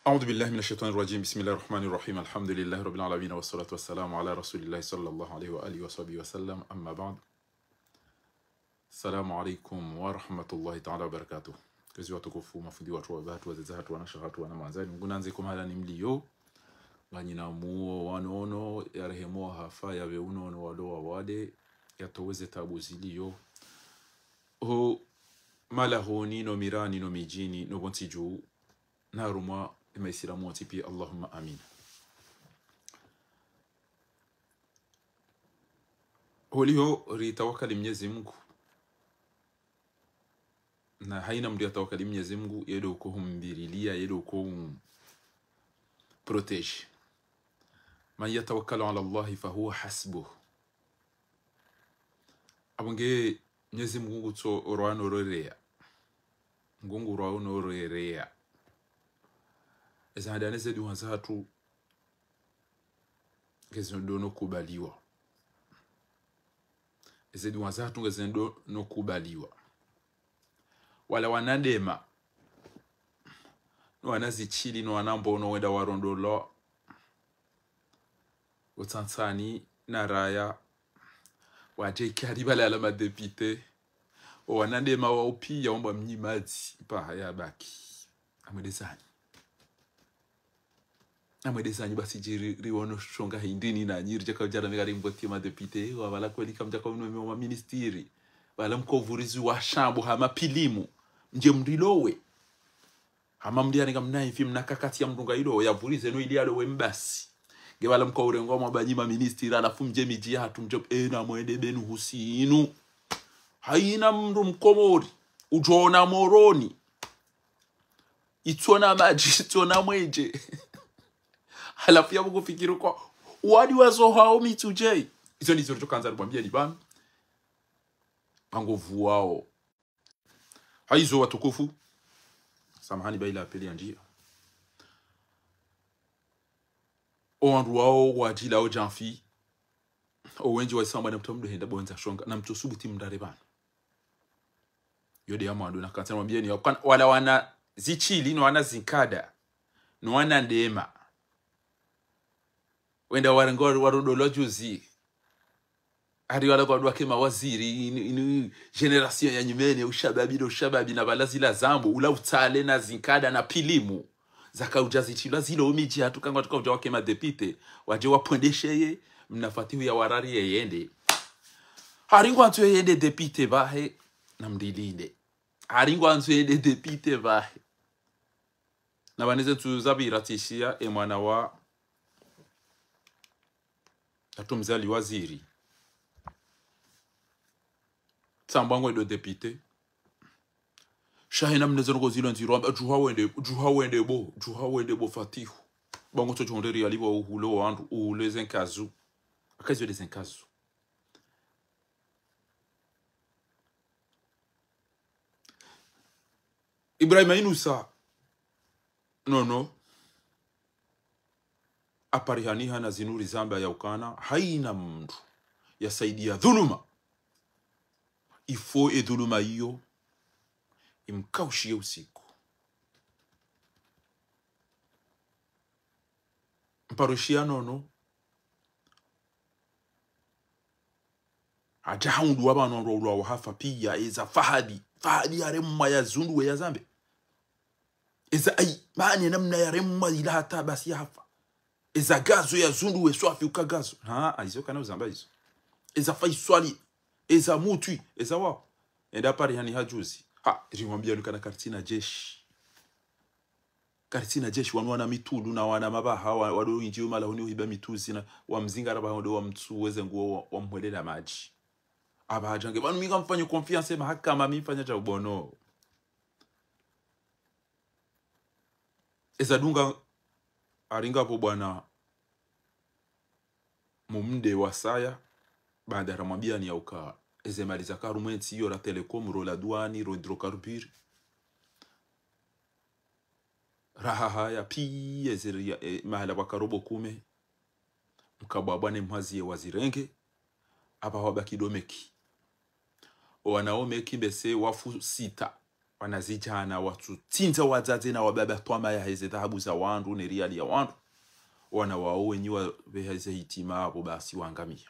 أعوذ بالله من الشيطان الرجيم. بسم الله الرحمن الرحيم. الحمد لله رب العالمين والصلاة والسلام على رسول الله صلى الله عليه وآله وصحبه وسلم. أما بعد. السلام عليكم ورحمة الله تعالى وبركاته. Kazi watukufu mafudi watu wa watu wazeza watu wanasha watu wana manzani mgunanze kumhala ni mliyo nganyina muo wanono ya rehemo hafa ya veunono wadoa wade yatoweze tabu ziliyo ho mala honi no mirani no mijini no bontiju naruma imaisiramu watipi. Allahumma amin. Holiho ritawakali Mwenyezi Mungu na haina mdu yatawakali Mwenyezi Mungu yedo uko humbirilia yedo uko protege. Man yatawakkalu ala Allahi fahuwa hasbuh. Abunge Mwenyezi Mungu to orwano rorea ngungu orwano rorea eza hadaneze duwanza hatu gezondo no kubaliwa eze duwanza hatu gezondo no kubaliwa wala wanadema no wanazichili no wanambo no weda warondolo Tanzania na raya waje karibala ala madepite o wanadema wa upi ya omba mnyimazi pa haya baki amedesani basi jiri wono shonga hindini na nyiri jaka ujara megari mboti madepite wala kweli kamja kwa mwa ministeri wala mkovurizi wa shambo hama pilimu nje mdilowe hama mdiani kamna hivi mnakakati ya mdunga ilo ya vurize no ilialo wembasi ge wala mkaurengo mabanyima ministeri alafu mje miji hatu mjob na mwende benu husinu haina mndu mkomori ujona moroni itona maji itona mweje halafu ya kufikiri kwa wadi wazo hao mituje hizo ndizo tukanza kumwambia ni bana nguvu wao haizo watukufu samahani baila apeli ya njia oandu wao wajila o janfi o wenji wa samba na mtomdo henda bonza shonga na mtu subuti mdare bana yode amando na kanza mwambia ni wala wana zichili no wana zinkada no wana ndema wenda warengoro warudolo juzi hadi wala kwa dwake mawaziri inu generation ya nyumene ushababi na balazi la zambo ula utale na zinkada na pilimu zaka ujazichila zilo umiji hatu kanga tuka wake madepite waje wapondesheye mnafatihu ya warari yende haringo antu yende depite bahe na mdilinde haringo antu yende depite bahe na baneze tuzabiratishia mwana wa atumzali waziri sambango do député shahina mnezono zilo nziro juha wende bo fatihu bango to jonderi alibo uhulo wandu uhuleze nkazu akazi de nkazu Ibrahim Inusa no aparihani hana zinuri zamba ya ukana haina mndu yasaidia dhuluma ifo dhuluma hiyo imkaushie usiku mparushia nono ajaundu wabano ndo wa hafa pia eza fahadi yaremma ya zundu we ya zambe eza ai maana namna yaremma ila hata basi hafa eza gazo ya zundu we swafi ukagazo aizo kana uzamba hizo eza faiswali eza mutwi eza wa enda pari hani hajuzi rimwambia nukana kartina jeshi wanwana mitulu na wana mabaha wado injiyo mala huni uhiba mituzi na wamzinga raba hodo wa mtu weze nguo wa mwelela maji abajange banu mika mfanyo confiance mahaka mami mfanya cha ubono eza dunga aringa po bwana mumde wasaya baada ramwambia ni yauka ezemaliza karumenti hiyo la telecom ro la douane ro hydrocarbure raha haya pia zeria mahala wakarobo kume mkababane mhazi wazirenge aba wabaki domeki wanaomeki bese wafu sita wanazijana watu tinza wazazi na wababa twama ya hizi dhahabu za wandu ni riali ya wandu wana wao wenyewe beheze hitima abo basi wangamia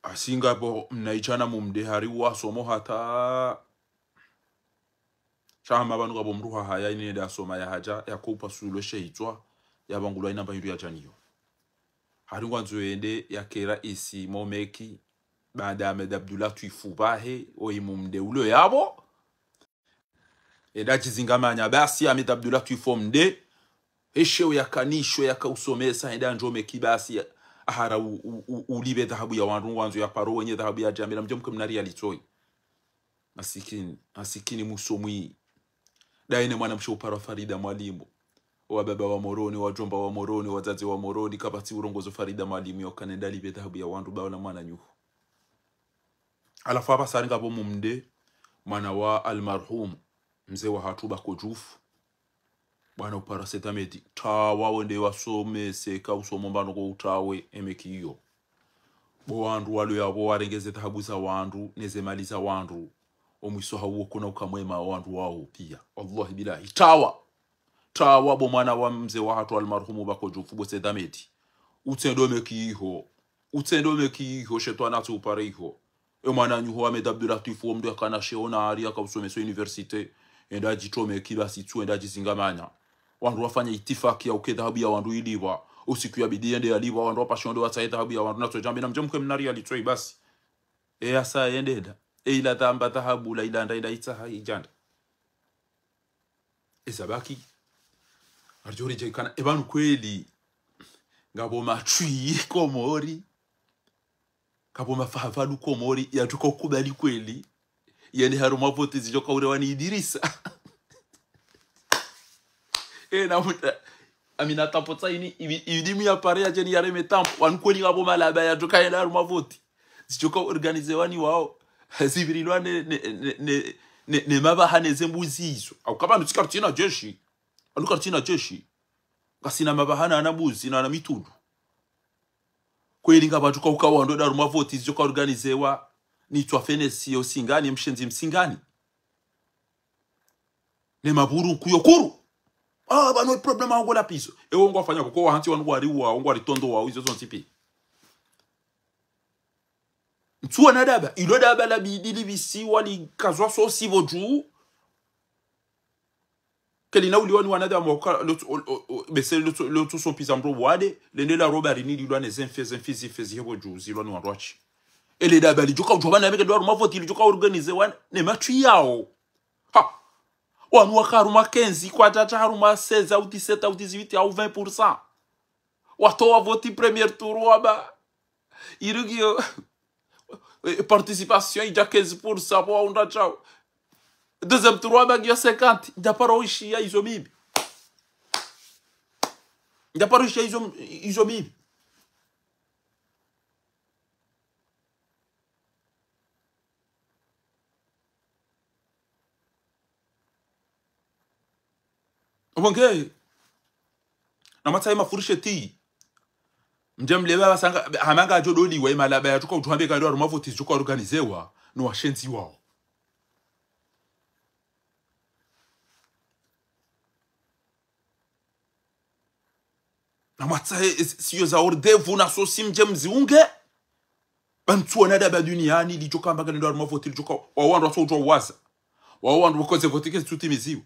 asinga bo mnaichana mumdehari wasomo hata chama banu gabo mruha haya ine da soma ya haja ya kupa sulo sheitwa ya bangulwa ina banyu ya janiyo hari ngwanzoende ya kera isi momeki baada Ahmed Abdullah tuifubahe oimumde ulo yabo edachi zingamanya basi Ahmed Abdullah tuifomde eshewe yakanisho yakausomesa enda njome kibasi ahara ulibe dhahabu ya wandu wanzo ya paro wenye dhahabu ya jamila mjomke mnari alitoi masikini musomwi daine mwana msho uparo Farida Mwalimu wa baba wa Moroni wa jomba wa Moroni wazazi wa Moroni kapati urongozo Farida Mwalimu yokanenda libe dhahabu ya wandu baona mwana nyuhu alafu hapa saringa bo mumde mwana wa almarhum mzee wa hatuba kojufu bwana upara setameti tawa wende wasome seka usomo mbano ko utawe emekiyo bo wandu walo yabo warengeze dhahabu za wandu nezemaliza wandu omwiso hawo kuna ukamwema wandu wao pia wallahi billahi tawa bo mwana wa mzee wa hatu almarhum bakojufu bo setameti utendo mekiho shetwana tu pareho mwana nyuho Ahmed Abdullah tuifu mdo kana sheona ari akausomesa university enda jitome kibasi tu enda jizingamanya wandu wafanya itifaki ya dhahabu ya wandu iliwa usiku ya bidii ende aliwa wandu wapashonde wa dhahabu ya wandu nato jambe na mjomke mnari alitoi basi asa endeda ila dhamba dhahabu la ila ndaida itaha ijanda esabaki arjori jekana ebanu kweli ngabo machui komori kabo mafahavalu komori yatuka ukubali kweli yani haruma vote zijoka ure wani Idirisa na muta amina tapota ini idimi ya pare ya jeni yare metampo wankweli kabo malaba yatuka yana haruma vote zijoka organize wani wao zivirilwa ne mabahane zembuzizo au kaba ntukartina jeshi alukartina jeshi kasina mabahana anabuzi na mitundu kweli ngabatu kwa ukawando da ruma vote zijoka organizewa ni twafenesi osingani mshenzi msingani ne maburu kuyokuru bano problema wangu la piso ewo ngo afanya ko hanti wanu wari wa ngo ari tondo wa izo zontipi mtuwa na daba ilo daba la bidili bisi wali kazwa so sivo juu keli na uliwani wanada mwoka bese lo to son pisa mbro wade lende la roba rini lilwa ne zenfezi hebo juu zilwani wanrochi ele daba li joka ujobana meke do aruma vote li joka organize wan ne matu yao wanu wakaruma 15 kwa tata haruma 16 ou 17 ou 18 ou 20% watoa vote premier tour waba irugio participation ija 15% pour onda chao deuxième tour waba gyo 50 ndaparo ishi ya izo bibi ndaparo ishi ya izo bibi Obonge na matai mafurishe ti mjemle baba sanga hamanga jodoli we malaba ya tuka utuhambe kando aruma vote tuka organizewa no washenzi wao na matai siyo za ordevu na sosi mjemzi unge bantu na daba duniani lijoka mbaga kando aruma vote lijoka wawandu waso ujwa waza wawandu wakoze vote kesi tutimiziwa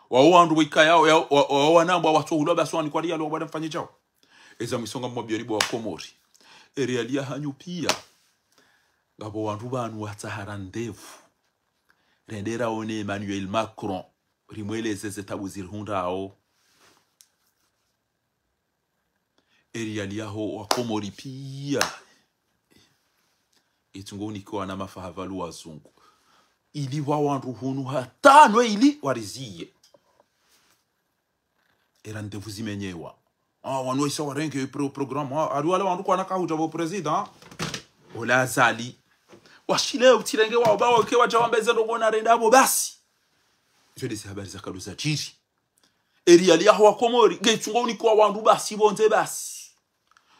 wawandu wikaya wanamba watu uloba swani kwa ria lo bwana mfanye chao eza mwisonga mmobioni bwa komori erialia hanyu pia ngabo wandu banu watahara ndevu rendera one Emmanuel Macron rimweleze zetabu zirhundao erialia ho wa komori pia itungoni kwa na mafahavalu wazungu ili wawandu hunu hatano ili warizie era ndevu zimenyewa wanu isa warenge programa wale wandu kwa nakahuja bo president ola zali washile utirenge wao bawo ke wajawambeze ndogona renda abo basi izo disi habari za kaluza jiri eriali yaho wakomori geitungo uniko wandu basi bonze basi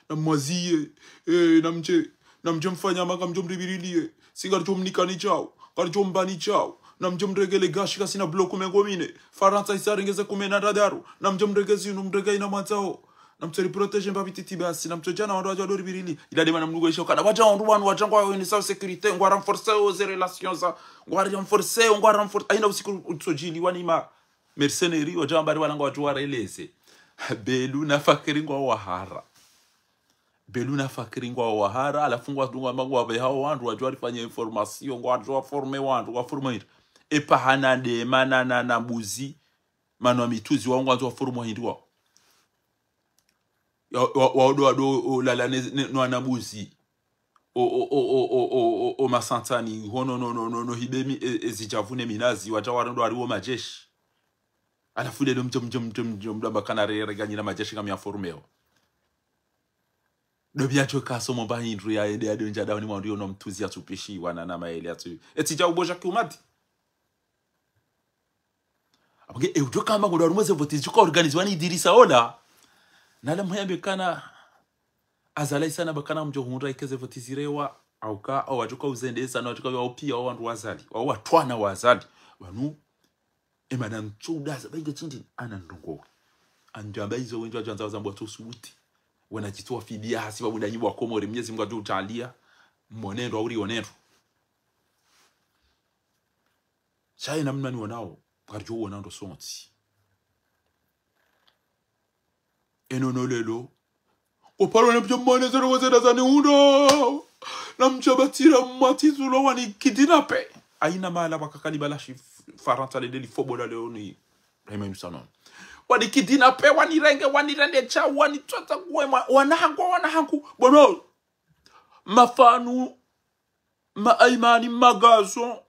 namwazie namje mfanya maka mjomribirilie singa chomnikani chao kali chombani chao na mjomregele gashi kasina bloku mengomine Faransa isarengeze kumena radaru na mjomregezi numrega ina mwanzao na mtori protege mbabititi basi na mtojana wandu wajwa birili ila dema na mnugo ishoka na waja wandu wanu wajangwa weni sao sécurité ngwa renforcer aux relations za ngwa renforcer aina usiku utsojili wanima mercenaires waja mbari wananga watu wareleze belu na fakiri ngwa wahara belu na fakiri ngwa wahara alafungwa tunga mangu wabe hao wandu wajwa rifanya information ngwa wajwa forme wandu waforme epa hana de manana na mbuzi manu wa mituzi wangu wanzu waforme hindi wao wado lala no anabuzi o masantani hono no hibemi ezijavune minazi wajawarando ariwo majeshi alafu lelo mjom bakana reganyira majeshi kama ya formeo do biacho kaso mo ba hindru ya ede ade njada ni mwandu no mtuzi ya tupishi wana na maele atu etija uboja kumati abage e ujo kama ngo rumwe vote ziko organize wani dirisa ola nala mhayambe kana azalai sana bakana mjo hunra ikeze vote zirewa auka au wajuka uzendesa na wajuka wapia wandu wazali wa watwana wazali wanu emana ntsudaza baige chindi ana ndongo anjamba izo wenjo ajanza zambo atosubuti wanajitoa fidia hasi babuda nyibo akomore myezi Mungu adu utalia monendo auri onendo chai namna ni wanao karjo wanando sonti eno lelo oparo na mjomane zero wazeda zani undo na mjabatira matizulo wani kidinape aina mala bakakali balashi Faransa le deli fobola le oni rema msanon wani kidinape wani rende cha wani tota kwema wanahangu bono mafanu maaimani magazo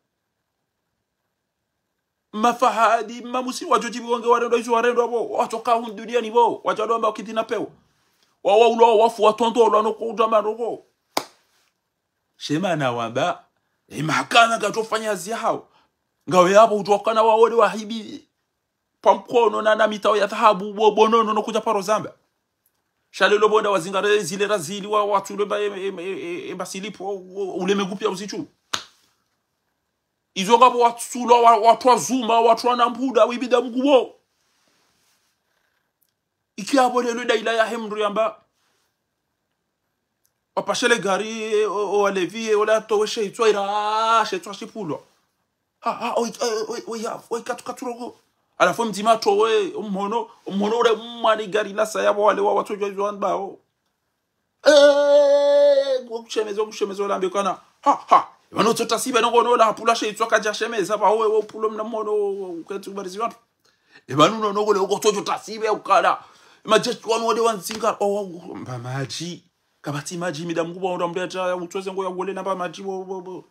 mafahadi mamusi wajoji bonge warendo izo warendo abo watoka hu duniani bo wajadomba kidinape wawa ulo wafu watonto lo no kujama rogo shema na wamba mahakama katofanya zihao ngawe hapo utokana waone wahibi pamkono na mitao ya dhahabu bonono no kuja paro zamba shale lo bonda wazingare zile razili wa watu lo basilipo ule megupia usichu izo ngabo watu lo watu azuma watu anambuda wibida mgubo ikiabo lelo daila ya hemru yamba opashele gari o alevi wala to sheitwa shipulo oi katurogo alafu mtima to we umhono ure mwani gari la sayabo wale watu jwan bao kuchemezo lambe kana wano totasiba ngono la pula sheitwa kaja shemeza ba we pulo mnamono kwetu barizi watu ebanu no ngole ukotojo tasiba ukala majeshi wanu wade wanzinga mbamaji kabati maji mida mkubwa urambia cha utweze ngo yagole namba maji bo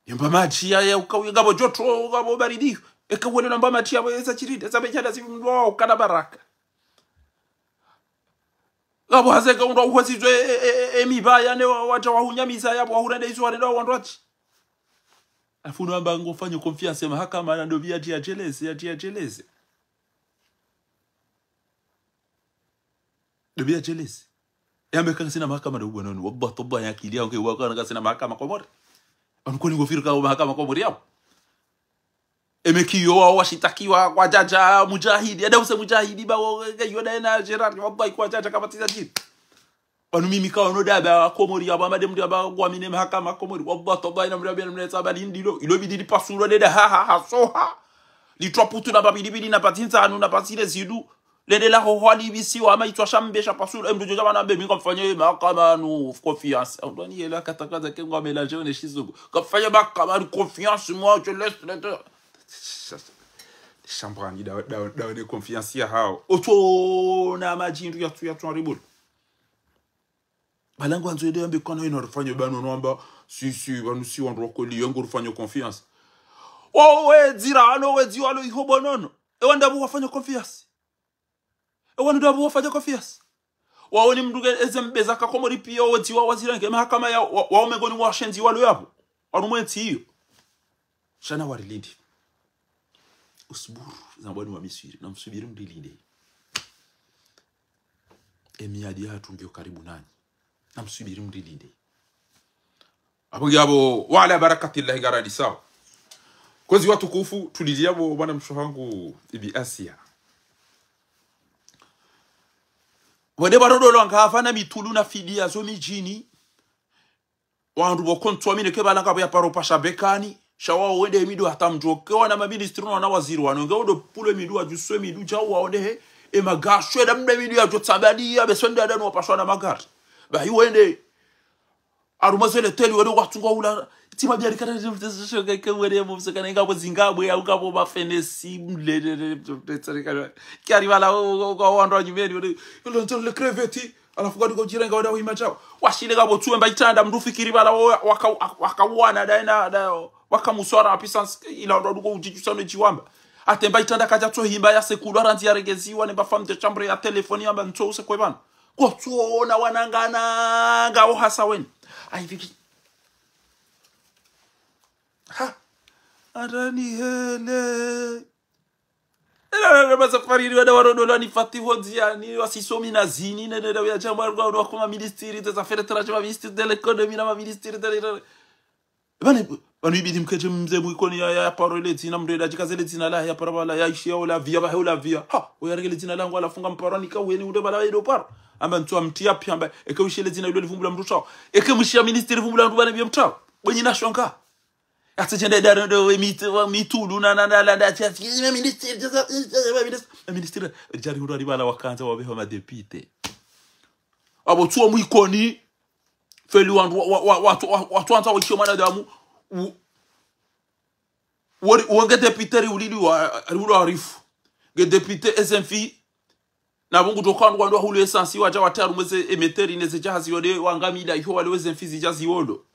yamba maji ya ukawiga bo joto ngabo baridi ekawole namba maji ya eza chiride zabejada simu kana baraka ngabo hazeka ndo uhwezizwe emibaya ne wacha wahunyamisa yabo wahurende izo warenda wandwachi afunu amba ngofanya confiance mahakama na ndo via ya jeleze Dobia jealous. Yambe kasina mahakama ndo bwana wabba toba ya akili yao kwa kana kasina mahakama komori. Anukoni ngofira kwa mahakama komori yao. Emekiyo washitakiwa kwa jaja mujahidi. Adausa mujahidi ba yoda na Gerard wabba kwa jaja kabatiza jini. Anu mimi kawa no daba komori yao madem ndio ba kwa mine mahakama komori wabba toba ina mrabia mneza bali ndilo. Ilo bidili pasuro de ha soha. Li troputu na babidi na patinza anu na patile zidu. Lede la hohali bisi wa maitwa shambesha pasulu mdojo jabana be mi komfanye mahakama no confiance ndani yela katakaza ke ngwa mélanger on shizugo komfanye mahakama confiance moi je laisse le chambrani da ne confiance ya hao oto na majindu ya tu ribul balango anzo ede ambe kono ino rufanye bano nomba si banu si on rokoli yango rufanye confiance we zirano we ziwalo ihobonono e wanda bu wafanye confiance wanu dabu wafanya confiance waoni mduge ezembeza kakomori pia woti wazirange mahakama ya waomegoni washenzi walo yapo wanumwenti hiyo shana warilindi usburu zamboni wa misiri na msubiri mdilinde emiadi hatu ngio karibu nani na msubiri mdilinde Hapo ngabo wala barakatillahi garadi sawa. Kwezi watu kufu tulijiabo bwana mshohangu ibi Asia. Wade barodolo nkafana mitulu na fidia zo mijini. Wandu bokontwa mine kebala ngabo ya paro pasha bekani. Shawa wende midu hata mjoke wana maministri na waziri wanonga odo pulo midu ajuswe midu jawa onde he e magashwe da mbe midu ya jotabadi besonda dano wapashwa na magari. Ba hi wende arumazele teli wende watunga ula tima biari kana shoga ke wende mumse kana ngabo Zimbabwe ya ngabo bafenesi mlele kiari wala go wando nyumeni wende le creveti alafu gadi gojirenga wada wimacha washile ngabo tuwe mbaitanda mrufikiri bala wakawana da wakamusora apisans ila ndo ujijusano jiwamba atemba itanda kaja to himba ya sekulu aranzi ya regeziwa ne bafam de chambre ya telefoni amba nto use kwebana ko tuona wanangana ngao hasa wen aiviki ha arani hele ela basa fariri wada warodo ni fatiho diani wasisomi na zini ne da ya chambre ngao kwa ministeri des affaires étrangères ministre de l'économie na ministre de bani bidi mkeje mzee mwikoni ya parole tina mreda jikazele tina la ya parabala ya ishia wala via ba wala via ha oyargele tina langu ala funga mparani ka weni ude bala ido par amba ntu amtia pyamba eke ushile tina ile livumbula mrucha eke mshia ministeri vumbula mtu bana bia mtao bwenyi na shonka atejende daro do mitulu na la tia ministeri jari ndo bala wakanza wabeho ma depute abo tuo mwikoni feli watu anza wachio manadamu wonge depute ulili wa arifu ge depute SMF na bungu dokando kwando hulu essence waja wataru mweze emeteri neze jahazi yode wangamida iho wale SMF zijazi wodo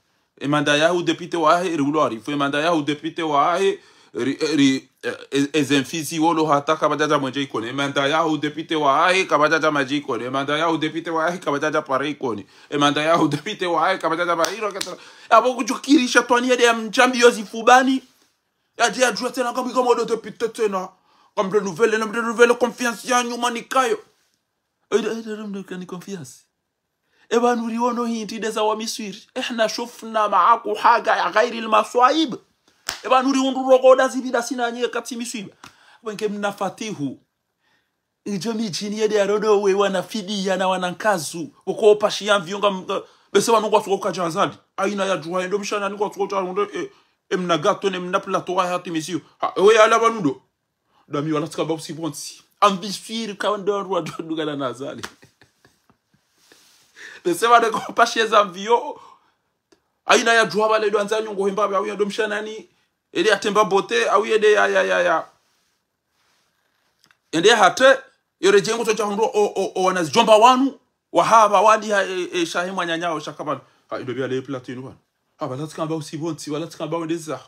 emanda yahu depute wa riulo arifu emanda yahu depute wa SMF wolo hata kabajaja mwenje ikone emanda yahu depute wa kabajaja maji ikone emanda yahu depute wa kabajaja pare ikone emanda yahu depute wa kabajaja bairo katara abo kujukirisha twani ya mchambiozi fubani yaje ajua tena kama modo depute tena kama nouvelle confiance ya nyuma nikayo ni confiance eba nuri wono hinti deza wa miswiri ehna shufna maaku haga ya ghairi almaswaib eba nuri undurogoda zibida sina nyeka kati miswiba wenke mnafatihu ijami chini yede arodo we wana fidia na wanankazu uko pashia vyonga bese wanungu watukoka janzali aina ya juha ndo mshana niko watukoka ndo emna gato ne mna plateau hati misiu we ala banudo dami wala tsika babu sibonsi ambiswiri ka ndo ro dugala nazali bese wanungu pashia zamvio aina ya juha bale ndo anza nyongo hemba ya ndo mshana ni ele atemba bote au yede ya ende hate yore jengo to chahundo o wanazijomba wanu wahaba wali shahimu nyanyao shakabana ha ndo bia le platine wana ha balatika amba usibonti balatika amba ndeza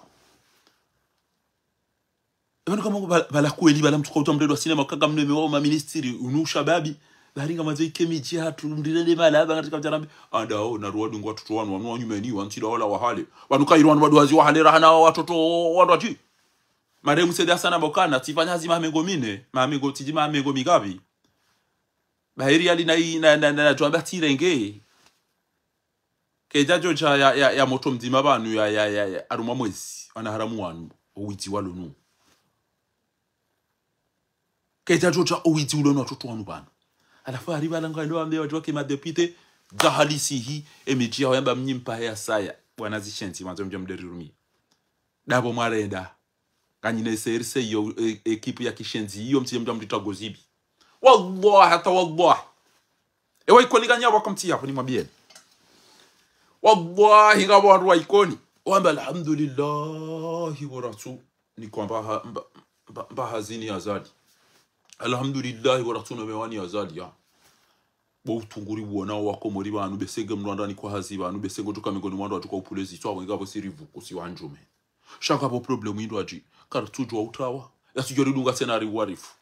ebona kama bala kweli bala mtuko utamredo sinema kaga mneme wa ma ministry unusha babi baringa mazoi kemiji hatu ndilele malaba ngatika mjarambe andao na ruwadu ngwa tutu wanu wanyumeni wantila wala wahale wanuka irwanu waduwazi wahale rahana watoto wadwaji maremu seda sana bokana tifanya hazima mengomine mamengo tijima mamengo migabi bahiri ali na tuamba tirenge kejajo cha ya moto mdima banu ya aruma mwezi wana haramu wanu uwiti walonu kejajo cha uwiti walonu watoto wanu banu alafu arriba langa ndo ambe watu wake madepite zahalisi hii emejia wamba mnyimpa ya saya bwana zishenzi manzo mjamderirumi dabo marenda kanyine serse yo ekipe ya kishenzi yo mtie mjamdita gozibi wallahi hata wallahi ewa ikoni ganya wakamti hapo ni mwambie wallahi ngabo watu wa ikoni wamba alhamdulillah wa rasul ni kwamba bahazini azadi alhamdulillah wa rasul mewani azadi ya bo utunguri buona wako muri bantu besenge mrwanda ni kwa haziba bantu besenge tukamengo ni mwanda watuka upulezi twa ngabo sirivu kusiwanjume shaka po problem indo aji kartujo utawa yasijori dunga scenario warifu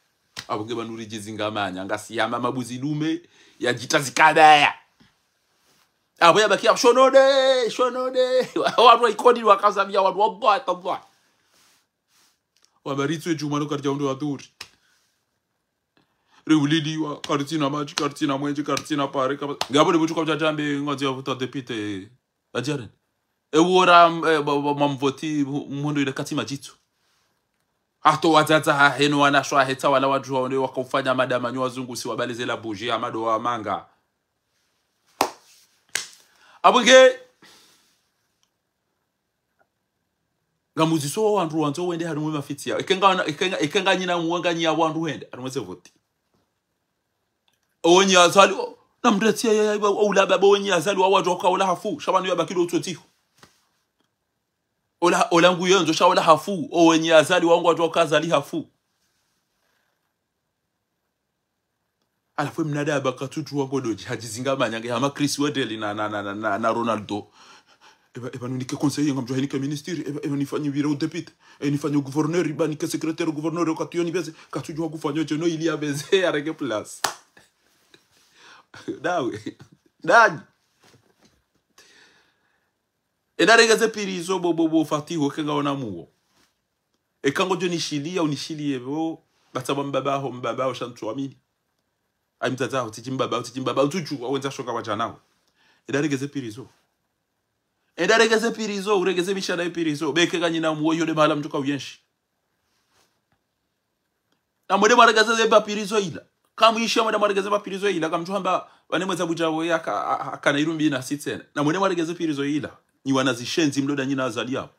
abonge banuri jizingamanya ngasiyama mabuzi dume yajita zikadaya abo yabakia shonode watu ikodi wakazamia watu wabata wabaritwe juma no karja ndo aduri reulidi wa kartina maji kartina mwenje kartina pare ngabo ne butuka jambe ngozi yavuta depute ajaren ewora mamvoti mhondo ile kati majitu ato watata heno wanashwa heta wala watu waone wakufanya madama nyo wazungu si wabalizela buji amado wa manga abuge ngamuziso wandu wanzo wende harumwe mafitia ikenga nyina muwanga nya wandu wende harumwe voti onye azali na mretia ya ula baba onye azali wa watu wakaola hafu shabanu ya bakilo utotiko ola nguyo nzo shaola hafu onye azali wangu watu wakazali hafu alafu mnada bakatutu wangu doji hajizinga manyange hama Chris Wedel na Ronaldo eba nunike conseiller ngamjo hinike ministeri eba nifanye biro deputy nifanye gouverneur iba nike secrétaire gouverneur okatiyoni bese katujwa kufanya jono ili abeze areke place dawe dani edaregeze pirizo bobo fatiho kengaona muo ekango jo nishilia unishilie bo bataba mbaba shantu amini aimtata utichimbaba utuju wenza shoka wajanawo edaregeze pirizo uregeze mishana pirizo beke kanyina muo yode mala mtuka uyenshi na mwede maregeze ba pirizo ila kamuisha mwede maregeze ba pirizo ila kamtuhamba wanemweza bujawo akana irumbi na sitena na mwede maregeze pirizo ila ni wanazishenzi mloda nyina azali yao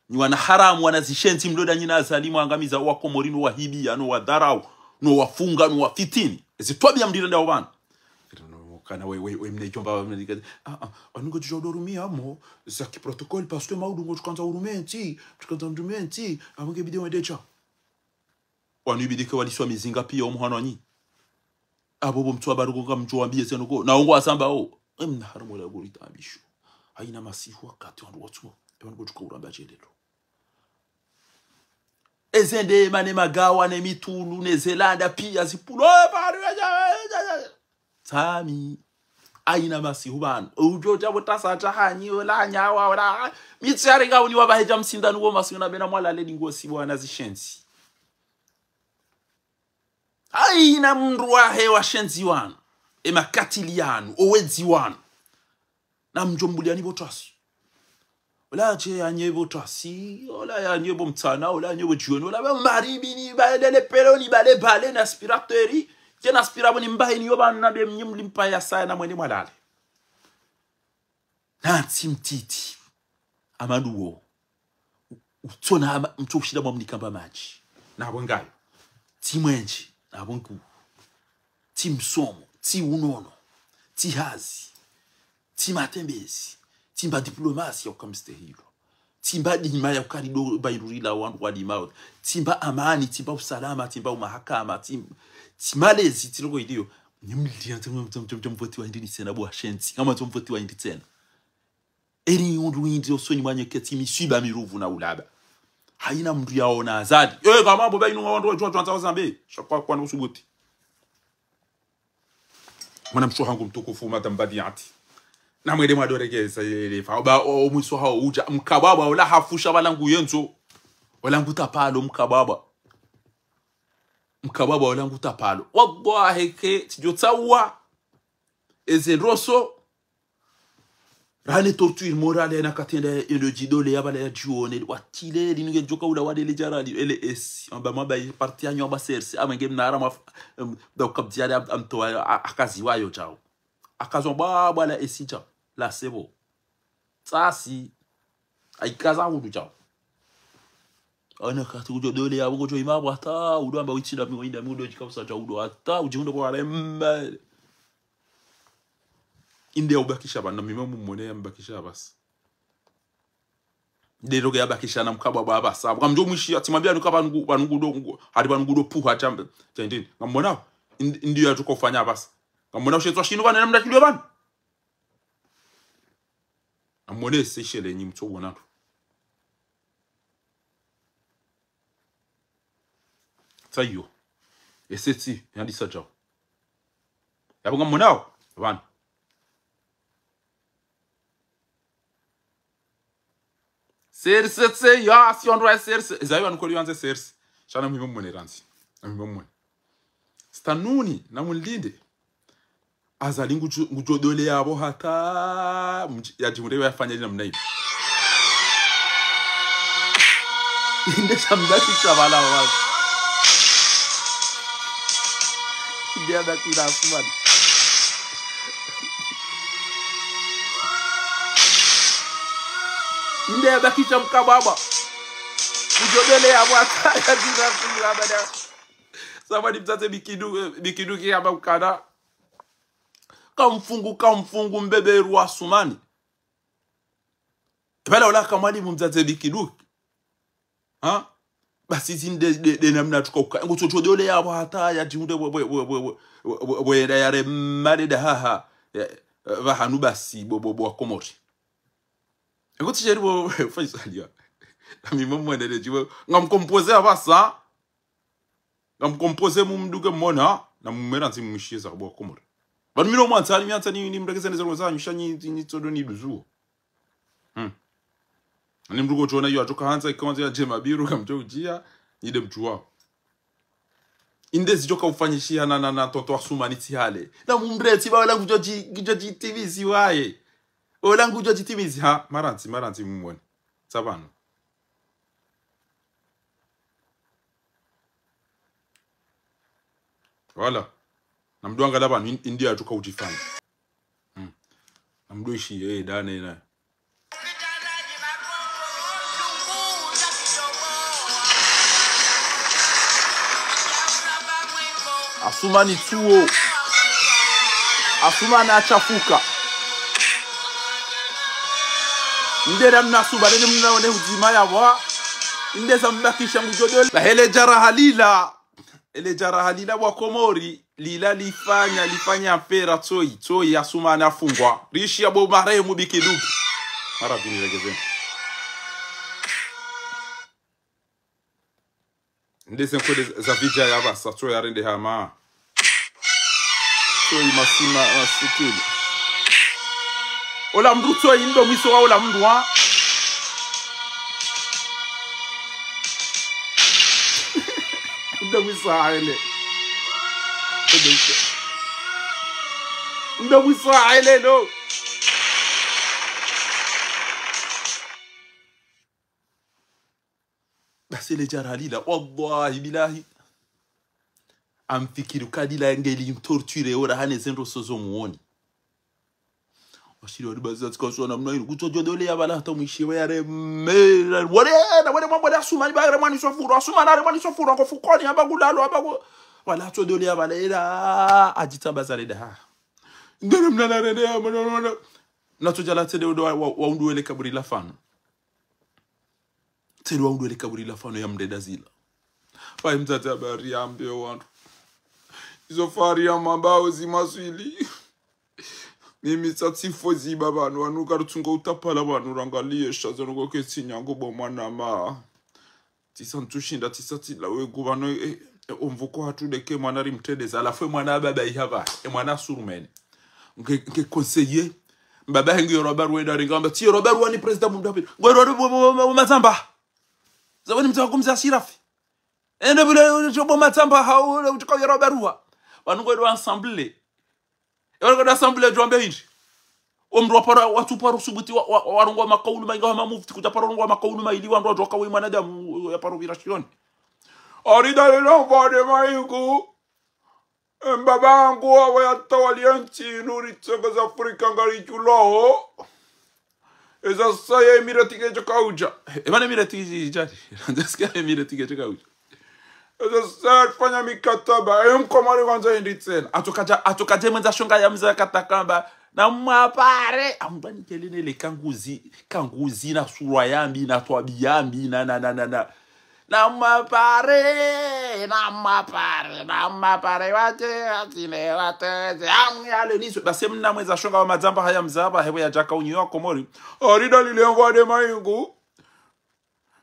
ni wana haramu wanazishenzi mloda nyina azali mwangamiza wako morino wahibi ya no wadharau no wafunga no wafitini ezitwabia mdira nda wabana kana we mnejomba mnedikaze anugo tujodorumia amo za ki protocol parce que maudu ngo tukanza urumenti tukanza ndumenti abange bideo wedecha wanibidike waliswa mizinga pia umuhano nyi abobo mtu abarugo ngamjwambie senoko naongo asamba emna haramu la gori tabisho haina masihu wakati wandu watu ebango tukauramba chelelo ezende mane magawa ne mitulu ne Zelanda pia zipulo Sami aina masihu bana ujo jabo tasata hanyi ola nyawa ola mitsari ga uni wabaheja msindanu wo masina bena mwala le ngosi bwana zishenzi aina mndwa hewa shenzi wana emakatiliano owezi wana na mjombuliani botasi ola je anyebo tasi ola yanyebo mtsana ola anyebo jioni ola ba maribi ni balele peloni bale na aspirateri tena aspirabo ni mbaye ni yoba na be mnyimlimpa ya sana mwene mwalale na timtiti amaduo utona mtsoshida mwamnikamba maji na bongayo timwenji na bonku timsomo ti unono ti hazi timatembezi timba diplomasi ya ukamstehilo timba dima ya ukarido bairurila wandu wadima timba amani timba usalama timba umahakama timalezi tiloko idio nyimliya mvoti wa indini sena bo ashenzi kama mvoti wa indini sena eri undu indi osoni mwanye ketimi swiba miruvu na ulaba haina mndu yaona azadi kama boba inu wandu wajua tuanza zambe shakwa kwa nusubuti mwana msho hangu mtukufu matambadiati na mwede mwadoregeza ile fa ba omwiso ha uja mkababa wala hafusha balangu yenzo wala ngutapalo mkababa wala ngutapalo wallahi ke tijotsawa ezenroso rane torture morale na katenda eno jidole yabala ya juone watile linge joka ula wadele jarali LS amba maba parti anyo aba serse amenge mnara ma do kabdiale amto akazi wayo chao akazo baba la esija la sebo tsasi aikaza udu chao ana kati ujo dole ya ujo imabo hata udo amba wichida miwinda mudo jikausa cha udo hata ujiundo kwa remba inde ubakisha bana mimwe mumone mbakisha basi deroge yabakisha na mkaba baba sabu kamjo mwishi atimambia nukaba bangudo hadi bangudo puha chambe tendini ngamona ndio yatukofanya basi ngamona ushetwa shinu bana namda kilio bana amone seshele nyi mtobona sayo eseti yandi saja yabonga monao bana serse ya si on doit serse zayo ankoli yanze serse shana mhimmo mone ranzi mhimmo mone stanuni na mulinde azali ngujodole yabo hata ya jimure yafanya namna hiyo. Inde shambaki chavala wazi. Inde abaki na Asumani. Inde abaki chamkababa. Ngujodole yabo hata ya jimure yafanya. Samani mtate bikiduki hapa ukada. Kamfungu mbeberu Asumani. Pala wala kamwalimu mtate bikiduki. Ha? Basi zinde namna tukoka. Ngochochodole yabo hata ya jimude we yare mare da ha. Vahanu basi bo Komori. Ngoticheribo Faisalia. Ami mwendele jibo ngamkompose avasa. Ngamkompose mumduge mona na mumera nti mumisheza bo Komori. Bani mino mwantani miantani ni mregeze nezo za mishanyi ni todo ni duzu. Ni mrugo chona yo atoka hanza ikonza ya jema biru kamjojia nide mtu wao. Indezi joka ufanyishia na toto Asumani tihale. Na mumbreti ba wala kujoji TV ziwaye. Wala kujoji TV zi ha maranti mumwone. Sabano. Wala. Na mduanga laba India atoka ujifanya. Na mduishi dane na. Asumani tuo. Asumani achafuka. Ndera mnasuba nene mnaone uzima yawa. Indeza mbakisha ngujodole. La hele jara halila. Ele jara halila wa Komori. Lila lifanya fera toi Asumani afungwa. Rishi ya bo marehemu bikiduki. Mara vini legeze. Ndese nkode za vija ya basa toi arende hama. Toi masikili. Ola mdu toi ndo mwiso wa ola mdu wa. Ndo mwiso wa ele. Ndo mwiso wa ele no. Basi le jara halila. Wallahi bilahi. Amfikiru kadila ngeli torture ora hane zendo sozo muoni. Washiri wadibaza tikaswa na mnaini kutojodole ya bala hata mwishiwe yare mera wale mambo ya Asumani ba mani sofuru Asumani are mani sofuru ko fukoni abagulalo abago wala todole ya bala ila ajitambaza leda ha ndere mnana rede ya na tujala tede wa unduele kaburi la fano tede wa unduele kaburi la fano ya mdeda zila fa mtata habari ambe wantu izo fari ya mambao zimaswili mimi tsatifo ziba bantu wanuka rutungo utapala bantu rangalie shazo ngo kesinyango bomwana ma tisantushinda tisatila we gubano omvuko hatudeke mwana rimtedeza ala fwe mwana baba ihaba mwana surumene nke conseiller baba hengi Robert wenda ringamba ti Robert wani president mumdapi ngoro mazamba zawani mtakumza sirafi ene bule jobo mazamba hao utuko Robert wa wanungo ensemble Ewa kada assemble jombe hindi. Omru wapara watu paru subuti warungwa makaulu mainga hama mufti kutapara rungwa makaulu maili wandu wajoka we manadamu ya paru virashioni. Arida lelo vade maiku. Mbabangu wa yatawalianchi nuri tsanga za Afrika ngari chulo. Eza saya emirati ke chakauja. Emane emirati jadi. Ndeska emirati ke chakauja. Eza fanya mikataba Komori kwanza hindi tena atokaje mwenza shonga ya mza katakamba na mwapare ambani kelene le kanguzi na surwa yambi na twabi yambi na mwapare wate atine wate amu yale niso basi mna mwenza shonga wa mazamba haya mzaba hewe ya jaka unyo Komori arida liliangwade maingu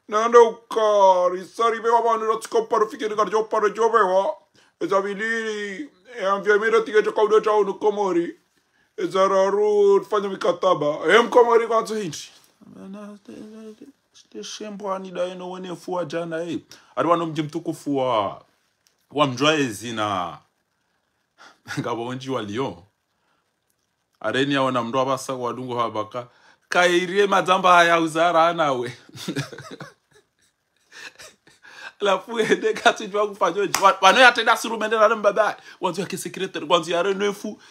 Nando ukari sari bewa banu ratsko paru fikiri kar jo paru jo bewa ezabili amfiamira tige jo kaudo chao no Komori ezararu fanya mikataba Komori kwanza hinchi shembo ani daeno wene fuwa jana Arwano mji mtukufu wa mjwaezi na ngabo onji wa Lyon areni yaona mndu abasa wadungo habaka kairie madzamba haya uzara nawe alafu ende katijwa kufanya wano yatenda surumende na mbaba wanzu yake secretary wanzu yare nefu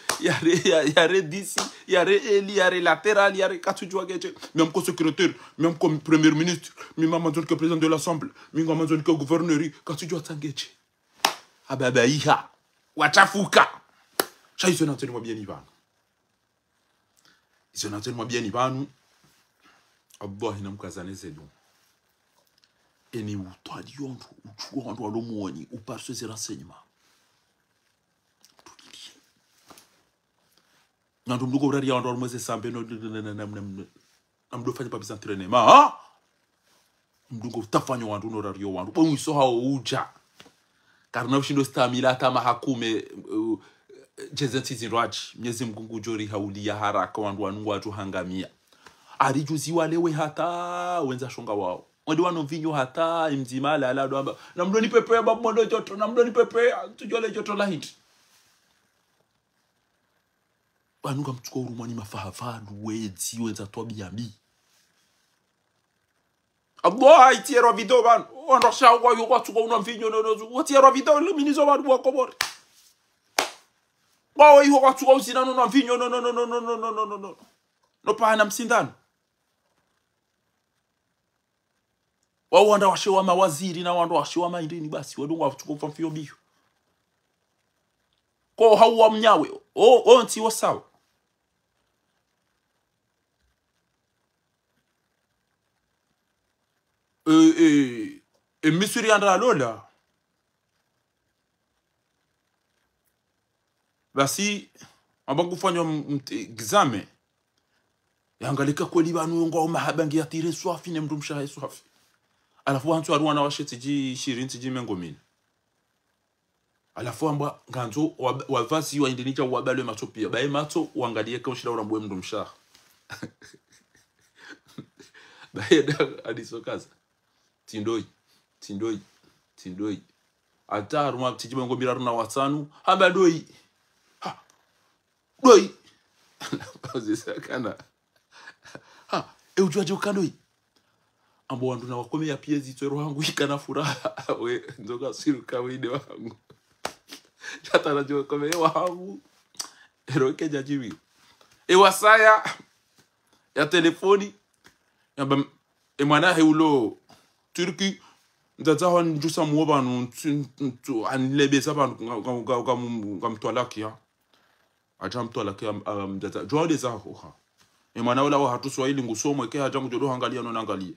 yare DC yare eli yare latéral yare katijwa geje même comme secrétaire même comme premier ministre même manzon que président de l'assemblée même manzon que gouverneur katijwa tsangeje ababa iha wachafuka shaizo na tena bien ibanu izo na tena bien ibanu Allah inamkazane zedu eni utwali yonto uchuondo alomoni uparse ces renseignements tulilie nando mdugo urari yando almoze sambe no namdo fanya papisa entraînement ha mdugo utafanya wandu no urari wandu bon iso hao uja karna ushindo stamila kama hakume jezenti zirwaji mnyezi mgungu jori haulia haraka wandu wanungu watu hangamia arijuziwa lewe hata wenza shonga wao wadi wano vinyo hata imzima ala doamba na mdoni pepe babu mondo joto na mdoni pepe tujole joto la hit wanuka mtuko urumani mafahafandu wezi wenza tobiambi Allah itiero video ban ondo shawa yo kwatuko una vinyo no watiero video luminizo badu wakobori bawo yo kwatuko usina no vinyo no pana msindano wao wanda washewa mawaziri na wanda washewa maindini basi wadunga watuko mfio biyo ko hawa mnyawe nti wasawa misuri andra lola basi abangu fanywa examen yangalika kweli banu ngo mahabangi yatire swafi ne mndu mshahe swafi alafu wantu aruana washeti ji 20 ji mengomini alafu amba nganzo wavasi wa indinicha wabalwe matopia bae mato uangalie kwa shida urambwe mndu mshaha bae da adisokaza tindoi ata aruma tiji mengomira runa watanu hamba doi doi pozisa kana ujwaje ukandoi ambo wandu na wakome ya piezi twero wangu ikana furaha we nzoka siruka wide wangu chata na jo kome wangu eroke jajiwi wasaya ya telefoni ya mwana heulo turki ndazaho njusa muoba ntu anilebeza bantu ngamtwalaki ya acha mtwalaki ndaza jwade zaho ha mwana wala hatu Swahili ngusomwe ke haja ngujodo angalia no nangalia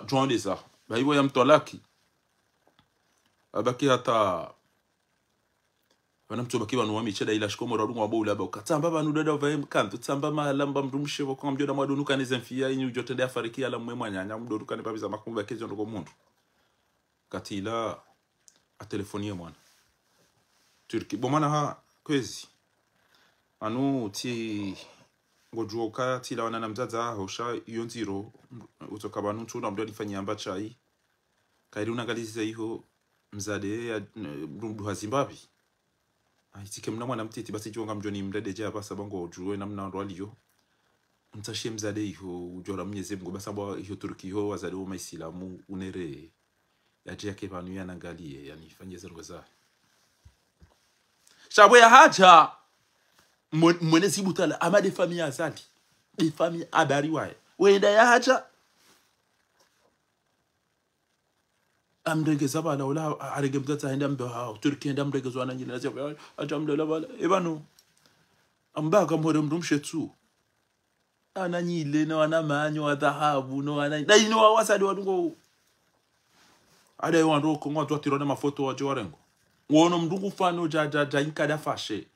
Jean des Arts baibo ya mtolaki abaki hata bana mtobaki banu wami cheda ila shikomo radungu wabo laba ukatamba banu dada vae mkanto tsamba malamba mrumshe bako mjoda mwadunuka nezemfia inyu jotende afariki ala mwe mwanyanya mdoruka ne babiza makumba kezo ndo mundu katila a telefonie mwana turki bomana ha kwezi anu ti ngojuoka tila wana namzaza hosha yonziro utoka banu tuna mdo nifanyia mbachai kairi unangaliza hiyo mzade ya mdu wa Zimbabwe aitike mna mwana mtiti basi jonga mjoni mdedeje hapa sabango ujuwe namna ndo aliyo mtashe mzade hiyo ujora mnyeze mgo basa bwa hiyo Turki hiyo wazade wa Islamu unere yaje yake banu yanangalie yani fanyia zero za shabwe ya haja mwene zibutala ama de famille azali de famille abari wae wenda ya haja amdegeza bala wala arege mtata enda mba Turki enda mdegeza wana nyina zya ajamdela bala ebanu ambaka mwere mrumshetu ananyile no ana manyo wa dhahabu no ana dai no wasadi wadungo ade wando ko ngwa tirona mafoto wa jorengo wono mdungu fano ja inkada fashe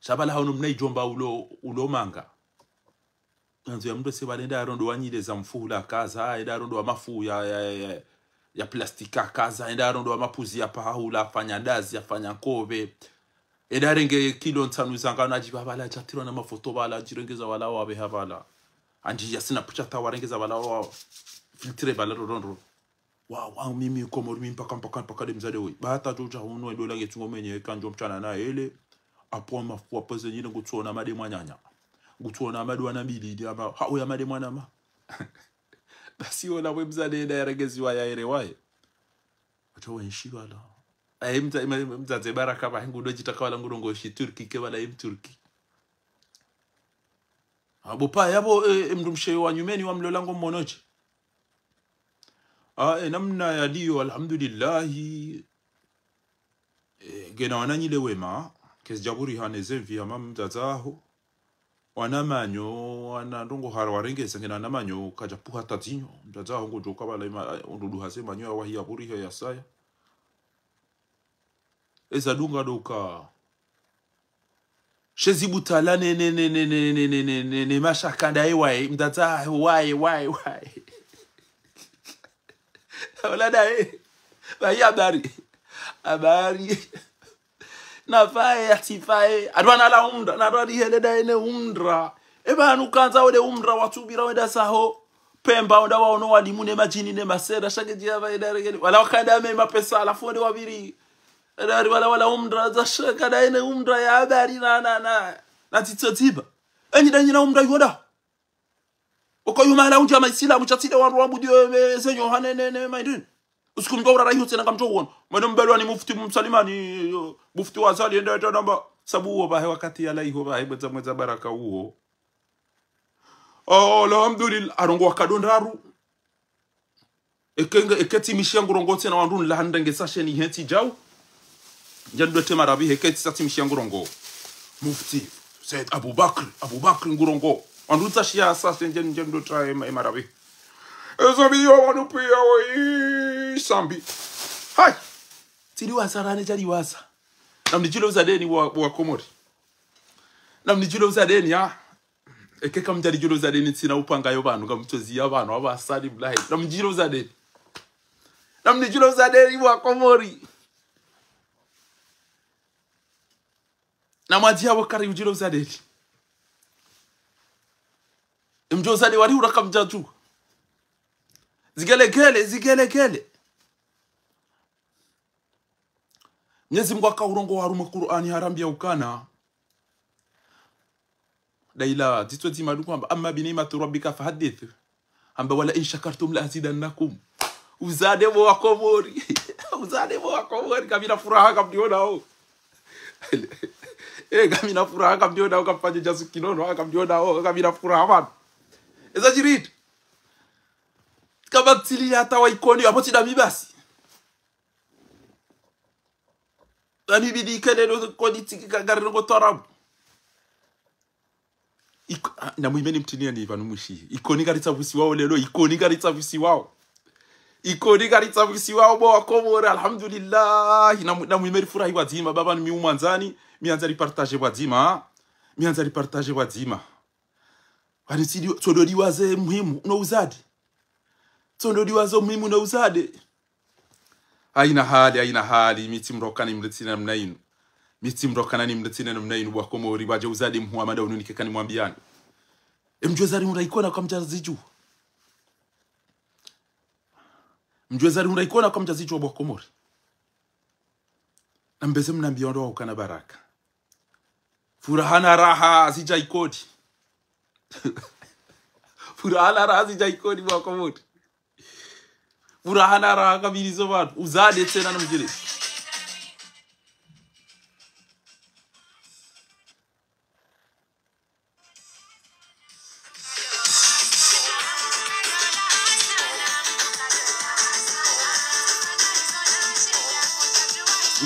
shabala hano mnaijomba ulo manga nzo ya mdo seba nenda rondo wanyile za mfula kaza enda rondo wa mafu ya plastika kaza enda rondo wa mapuzi ya pahula afanya ndazi afanya nkove enda renge kilo ntanu zanga na jibabala chatiro na mafoto bala jirengeza wala wabe habala anji yasina puchata warengeza wala wa filtre bala rondo wow mimi komori mimi mpaka de mzade we bahata joja hono edola getungo menye kanjo mchana na ele apo mafua pose nyine ngutsona made mwanyanya gutuona amadu anabili ama hao ya made mwana ma basi ona webzade na yaregezi wa yaere wae acho wenshiro ala mzaze baraka ba ngudo jitakawala ngurongo shi Turki ke wala Turki abo pa yabo mndumshe wa nyumeni wa mlolango mmonoche namna ya dio alhamdulillah gena wananyile wema kesjaburi haneze via mamzazaho wanamanyo wanandongo harwarengeza ngena namanyo kaja puha tatinyo mzazaho ngojoka bala undudu hase manyo wa hiya buri ya saya eza dunga doka shezibutala ne mashakanda ewae mtata wai wala dae ba habari na fae atifae adwana la umra na radi hele dae ne umra ebanu kanza ode umra watubira wenda saho Pemba onda waono walimu ne majini ne masera shagejia ba idare wala wakanda me mapesa alafu ode wabiri Dari wala umra za shaka da ina umra ya habari na titotiba. Enyi da nyina umra yoda. Oko yuma la unja maisila muchatide wanru wabudio zenyo hanene maidun. Usikumga ura rayu tena kamcho won. Mbelwa ni mufti msalimani mufti wa Azali enda namba sabu ba wakati ala iho ba hebeza mweza baraka huo. Alhamdulillah arongo wakadondaru. Eketi mishangu rongote na wandu la handenge sasheni henti jau. Jando tema rabi heketi sati mishangurongo mufti Said Abu Bakr ngurongo wanduta shia sasa jando try marabi ezobiyo wanupia oi sambi hai tili wasarane jali wasa namnijilo uzadeni wa Komori namnijilo uzadeni ya ekeka mjali jilo uzadeni tina upanga yo banu ngamtozi abantu abasali blahi namnijilo uzadeni wa Komori na majia wakari ujilo uzadeni mjo uzade wali uraka mjaju zigelegele Mwenyezi Mungu akaurongo haruma Qur'ani harambia ukana daila titwezi madu kwamba amma binimatu rabbika fahaddith amba wala in shakartum la azidannakum uzade wa Komori kabila furaha kamdiona ho kamina furaha kamdiona ukamfanya jasu kinono akamdiona kamina furaha man eza jirit kabatili hata waikoni hapo tidami basi ani bidi kene kodi tikika garingo torabu na muimeni mtinia ni vanu mushi ikoni garitsa vusi wao lelo ikoni garitsa vusi wao bo Komori alhamdulillah na muimeni furahi wazima baba ni miumanzani mianza ripartage wazima Wanisidi tondodi waze muhimu na uzade aina hali miti mrokana ni mletina mnainu wa Komori waje uzade Muhammad ununike kani mwambiani mjwezari uraikona kwa mjaziju wa Komori na mbeze mnambia ndo ukana baraka furahana raha sijaikodi wa Komori furahana raha kabirizo watu uzade tena na mjile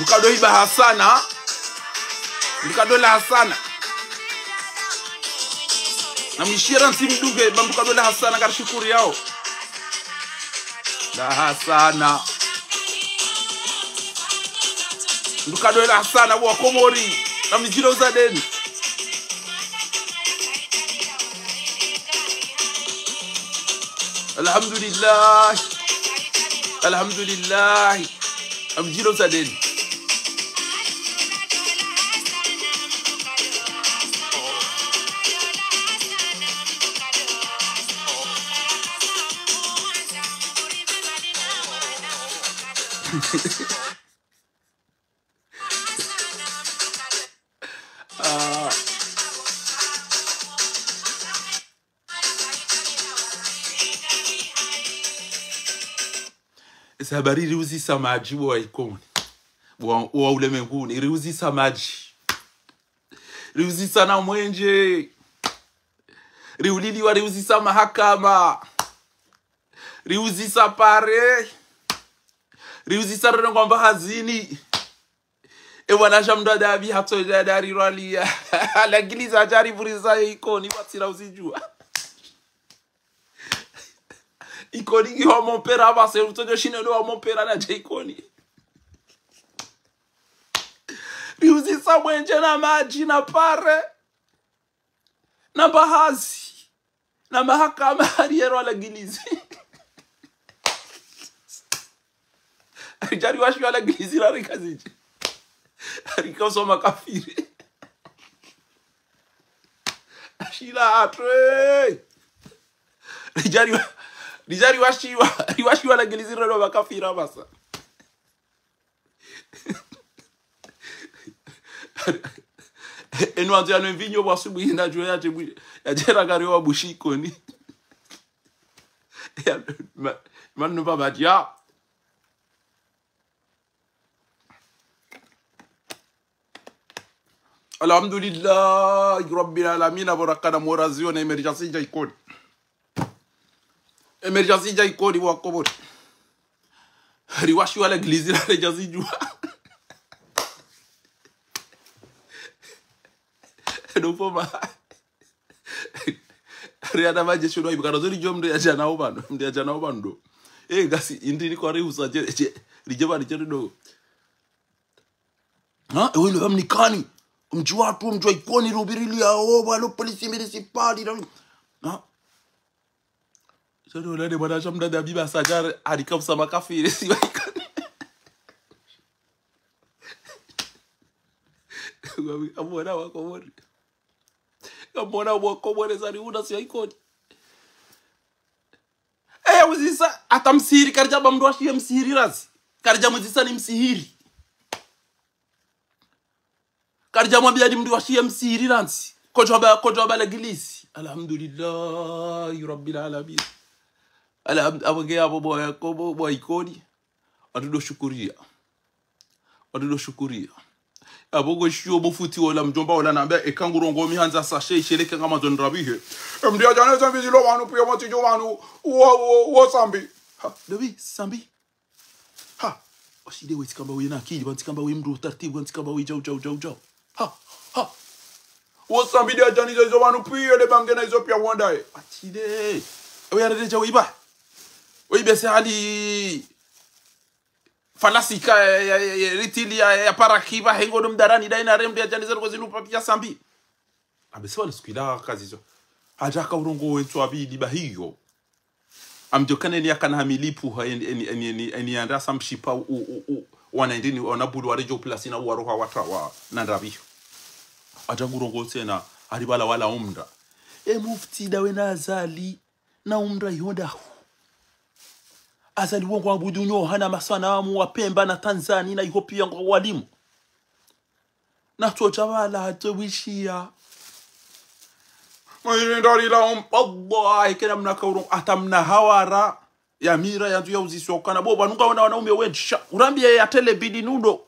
Mkado iba Hasana Mkado la Hasana na mishira nsimduge Mkado la Hasana karishukuri yao la Hasana Mkado la Hasana wa Komori na mjilo uzadeni alhamdulillah mjilo uzadeni sabari riuzisa maji wa ikoni wa ulimwenguni, riuzisa maji, riuzisa na mwenje, riuliliwa, riuzisa mahakama, riuzisa pare, riuzisa renongomba hazini. Ewana shamda dabi hato dari ralia lakini za jari buriza ikoni batira uzijua ikoni giwa mompera base utojo shinelo wa mompera na ikoni riuzisa mwenje na maji na pare na bahazi na mahakama hariero ala gilizi jari washi ala gilizi la rikaziji Rika soma kafiri. Ashila atre. Rijari washiwa la gelizira no makafira basa. Eno anzo vinyo wasubu ina jwe ya jera gari wa bushiko ni. Man ba badia. Alhamdulillah rabbil alamin barakana morazio na emergency jaikoni. Emergency jaikoni wa kobori. Riwashi wala glizira le jazijua. Ndopo ma. Riada maje shuno ibikana zuri jomde ya jana obando, mde jana obando. Gasi indini kwa riusa je rijeba do. Ha, wilo amnikani. Mjua tu mjua ikoni rubirili ya walo polisi municipali na sasa wale bwana shamda da biba sajar alikafusa makafiri si waikani amona wako mori amona wako mori zari una si ikoni uzisa atamsiri karja bamdo ashie msihiri razi karja muzisa ni msihiri karja mwambia di mdu washie msihiri ransi kojoba la gilisi. Alhamdulillah rabbil alamin. Abage abo boy ikoni atudo shukuria abogo shio bofuti wala mjomba wala namba ekanguro ngomi hanza sashe isheleke ngama zondrabihe mdia jana zambi zilo wanu pia matijo wanu wo sambi ha dobi sambi ha oside wetikamba wina kiji bantikamba wimdu tartibu bantikamba wijau ha wo sambi dia jani zo wanu pia le bangena izo pia wondae atide we yareja wiba se ali falasika ritilia ya parakiba hengo dum darani daina rembe ya janizer ko zinu papia sambi abese wala skila kazi zo ajaka urongo wetu abidi bahiyo amjokane ni akana hamilipu eni anda samshipa wanaindini onabulu warejo plus na waroha watawa nandrabiyo ajangurongo tena aribala wala umra mufti dawe na azali na umra yonda azali wongo abudunyo hana masanamu wa Pemba na Tanzania na Ethiopia ngo walimu na tochawala hatowishia mwirindari la Allah ikena mnakauro atamna hawara ya mira yanzu ya uzisokana boba nuka wanaume wensha urambie ya telebidi nundo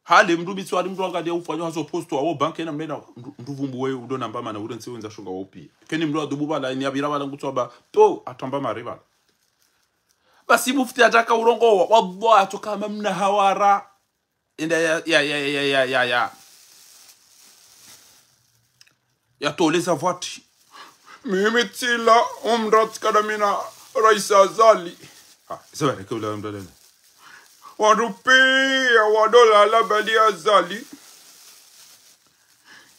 hali mdubi swali mdu angade ufanywa hazo posto wa bank ena mena nduvumbu we udo namba mana urense wenza shonga wopi keni mdu adububa la ni abira bala ngutsoba to atamba mariba basi mufti ataka urongo wa atoka mamna hawara inda ya toleza vati mimi tila umrat kadamina rais azali sawa kula mdada warupia wadola la bali azali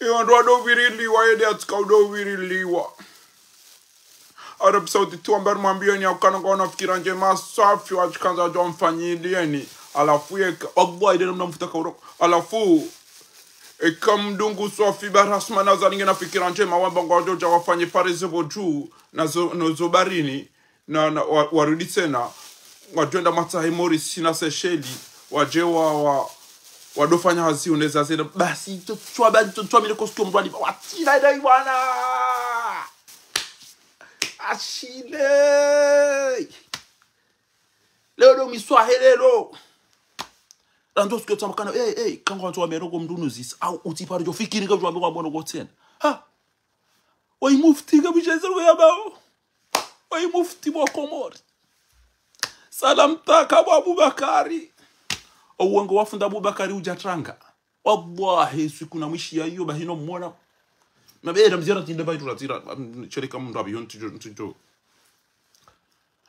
ndo virili waede atskaudo viriliwa Arab Saudi tuamber mwambieni akana kwa nafikira njema safi wachikanza jo mfanyilieni alafu yeka ogbo ide mnamfuta kauro alafu ekamdungu safi barasma nazalinge nafikira njema wamba ngojo ja wafanye Paris boju na zobarini na warudi tena wajenda Matahi Morris na Seychelles wajewa wadofanya hazi uneza zeda basi tuwa mile costume rwani watila ida iwana Ashile leo do miswahelelo ndo sikyo tsamakana kanga ntwa meroko mndunu zisa au utipari jo fikiri ka jwambe kwa bono gotsena ha wa mufti ka bijeza ko yabao wa mufti wa Komori salam taka Abubakari owango wafunda Abubakari ujatranga wallahi siku na mwishi ya hiyo bahino muona mabera mzira tinda baitu ratira chereka mundu abiyo ntijo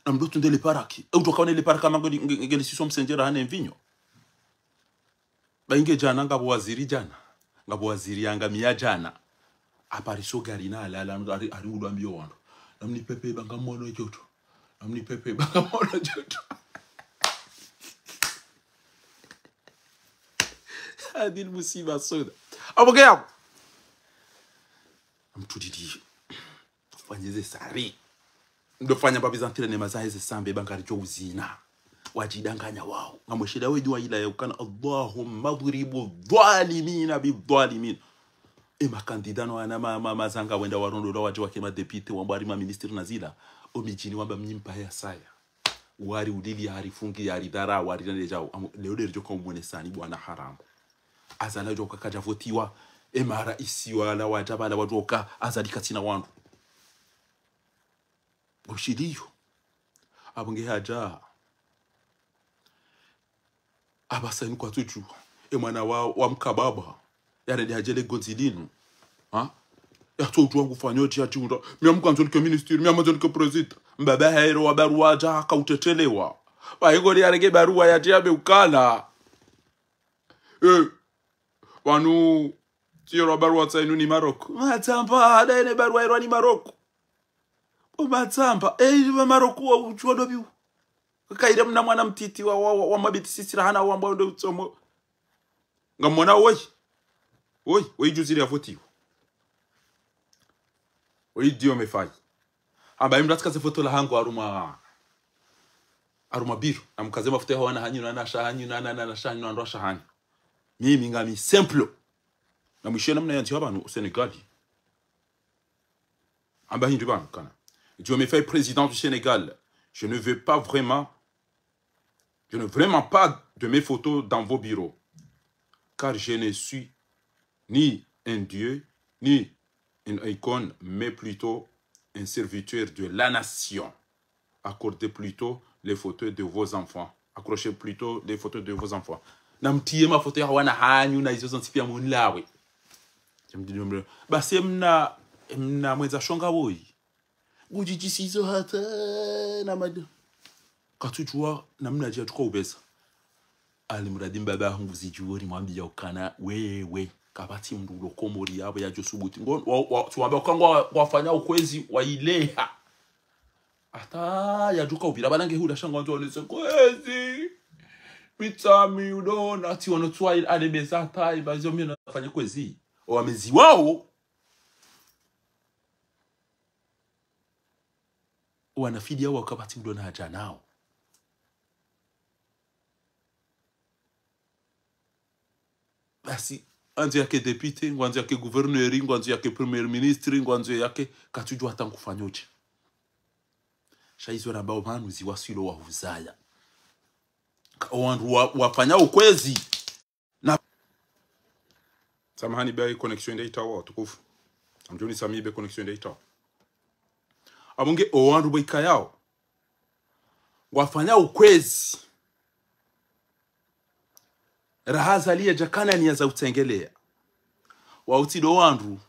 na mdoto ndele paraki au tokaone le paraka mango ngeli siso msenjera hane mvinyo bainge jana ngabo waziri jana ngabo waziri yanga miya jana apariso gari na alala ari udambio wano namni pepe banga mono joto namni pepe banga mono joto adil musiba soda abogea amtudidi fanyeze sari ndo fanya babizantire ne mazahize sambe bangari jo uzina wajidanganya wao ngamweshida wedu wa ila yakana Allahumma dhribu dhalimina bidhalimin makandidano ana mazanga wenda warondo waje wake ma deputy wambari ma minister nazila omijini wamba mnyimpa ya saya wari udili harifungi ya ridara wari nalejao leo derjo kwa mwone sani bwana haramu azala joka kaja votiwa mara isi wala wajabala wajoka azalika tina wandu ushidiyo abunge haja abasani kwa tuju mwana wa mkababa yale ndi hajele gonzilinu ha ya tuju wangu fanyoji ya chunda miamuka nzolike minister miamazolike president mbaba haero wa barua aja kautetelewa baingoli yarege barua ya tiabe ukala wanu tiro barua tsainu ni Maroko matamba adaine barua ero ni Maroko matamba Maroko wa uchuodo biu kaida mna mwana mtiti wa mabiti sisira hana wa mbao ndo utsomo ngamona oi juziri avotiwa oi dio mefai amba imratka ze foto la hangu aruma biru amkaze mafuta hawana hanyu na shahanyu na shahanyu na ndo shahanyu mimi ngami simple na mishena mna yanti abantu Senegal amba hindu bana kana Dieu me fait président du Sénégal. Je ne veux vraiment pas de mes photos dans vos bureaux. Car je ne suis ni un dieu, ni une icône, mais plutôt un serviteur de la nation. Accordez plutôt les photos de vos enfants. Accrochez plutôt les photos de vos enfants. Namtie ma photo ya wana hanyu na izo zansipia munlawe. Basi mna mweza shonga woi. Ujijisizo hata na madu katujua namna jia tuko ubeza alimradi mbaba hungu zijuori mwambia ukana wewe kabati mdulo Komori yabo ya josubuti tuwambia ukangwa wafanya ukwezi wa ileha ata ya juka ubira banange huda shangwa ntuwa kwezi mitami udona ati wanotuwa alebeza hata ibazo mio nafanya kwezi wamezi wao wanafidi yao wakabati mdo na haja nao basi anzi yake deputy ngwanzi yake gouverneur ngwanzi yake premier ministre ngwanzi yake katujua hata kufanyoje shaizo nambao manu ziwasilo wa huzaya wandu wafanya ukwezi na samahani bai connection data wa tukufu amjoni samibe connection data abunge owandu boika yao wafanya ukwezi rahaza liya jakana ni za utengelea wautido wandu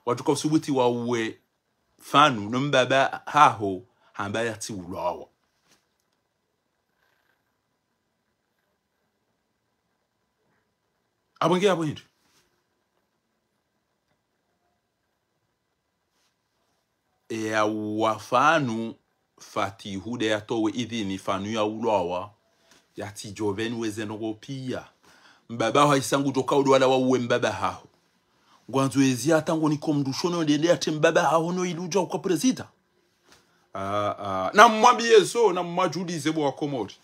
watuka usubuti wa uwe fanu nombaba haho hambaya ati ulawa abunge abunge ya wafanu fatihude ya towe idhini fanu ya ulawa ya tijoveni wezenogo pia mbaba haisangu toka udwala wa uwe mbaba hao ngwanzo ezi atango niko mdushono ndende ate mbaba hao no iluja kwa prezida na mwambie so na mmajulize bo Komori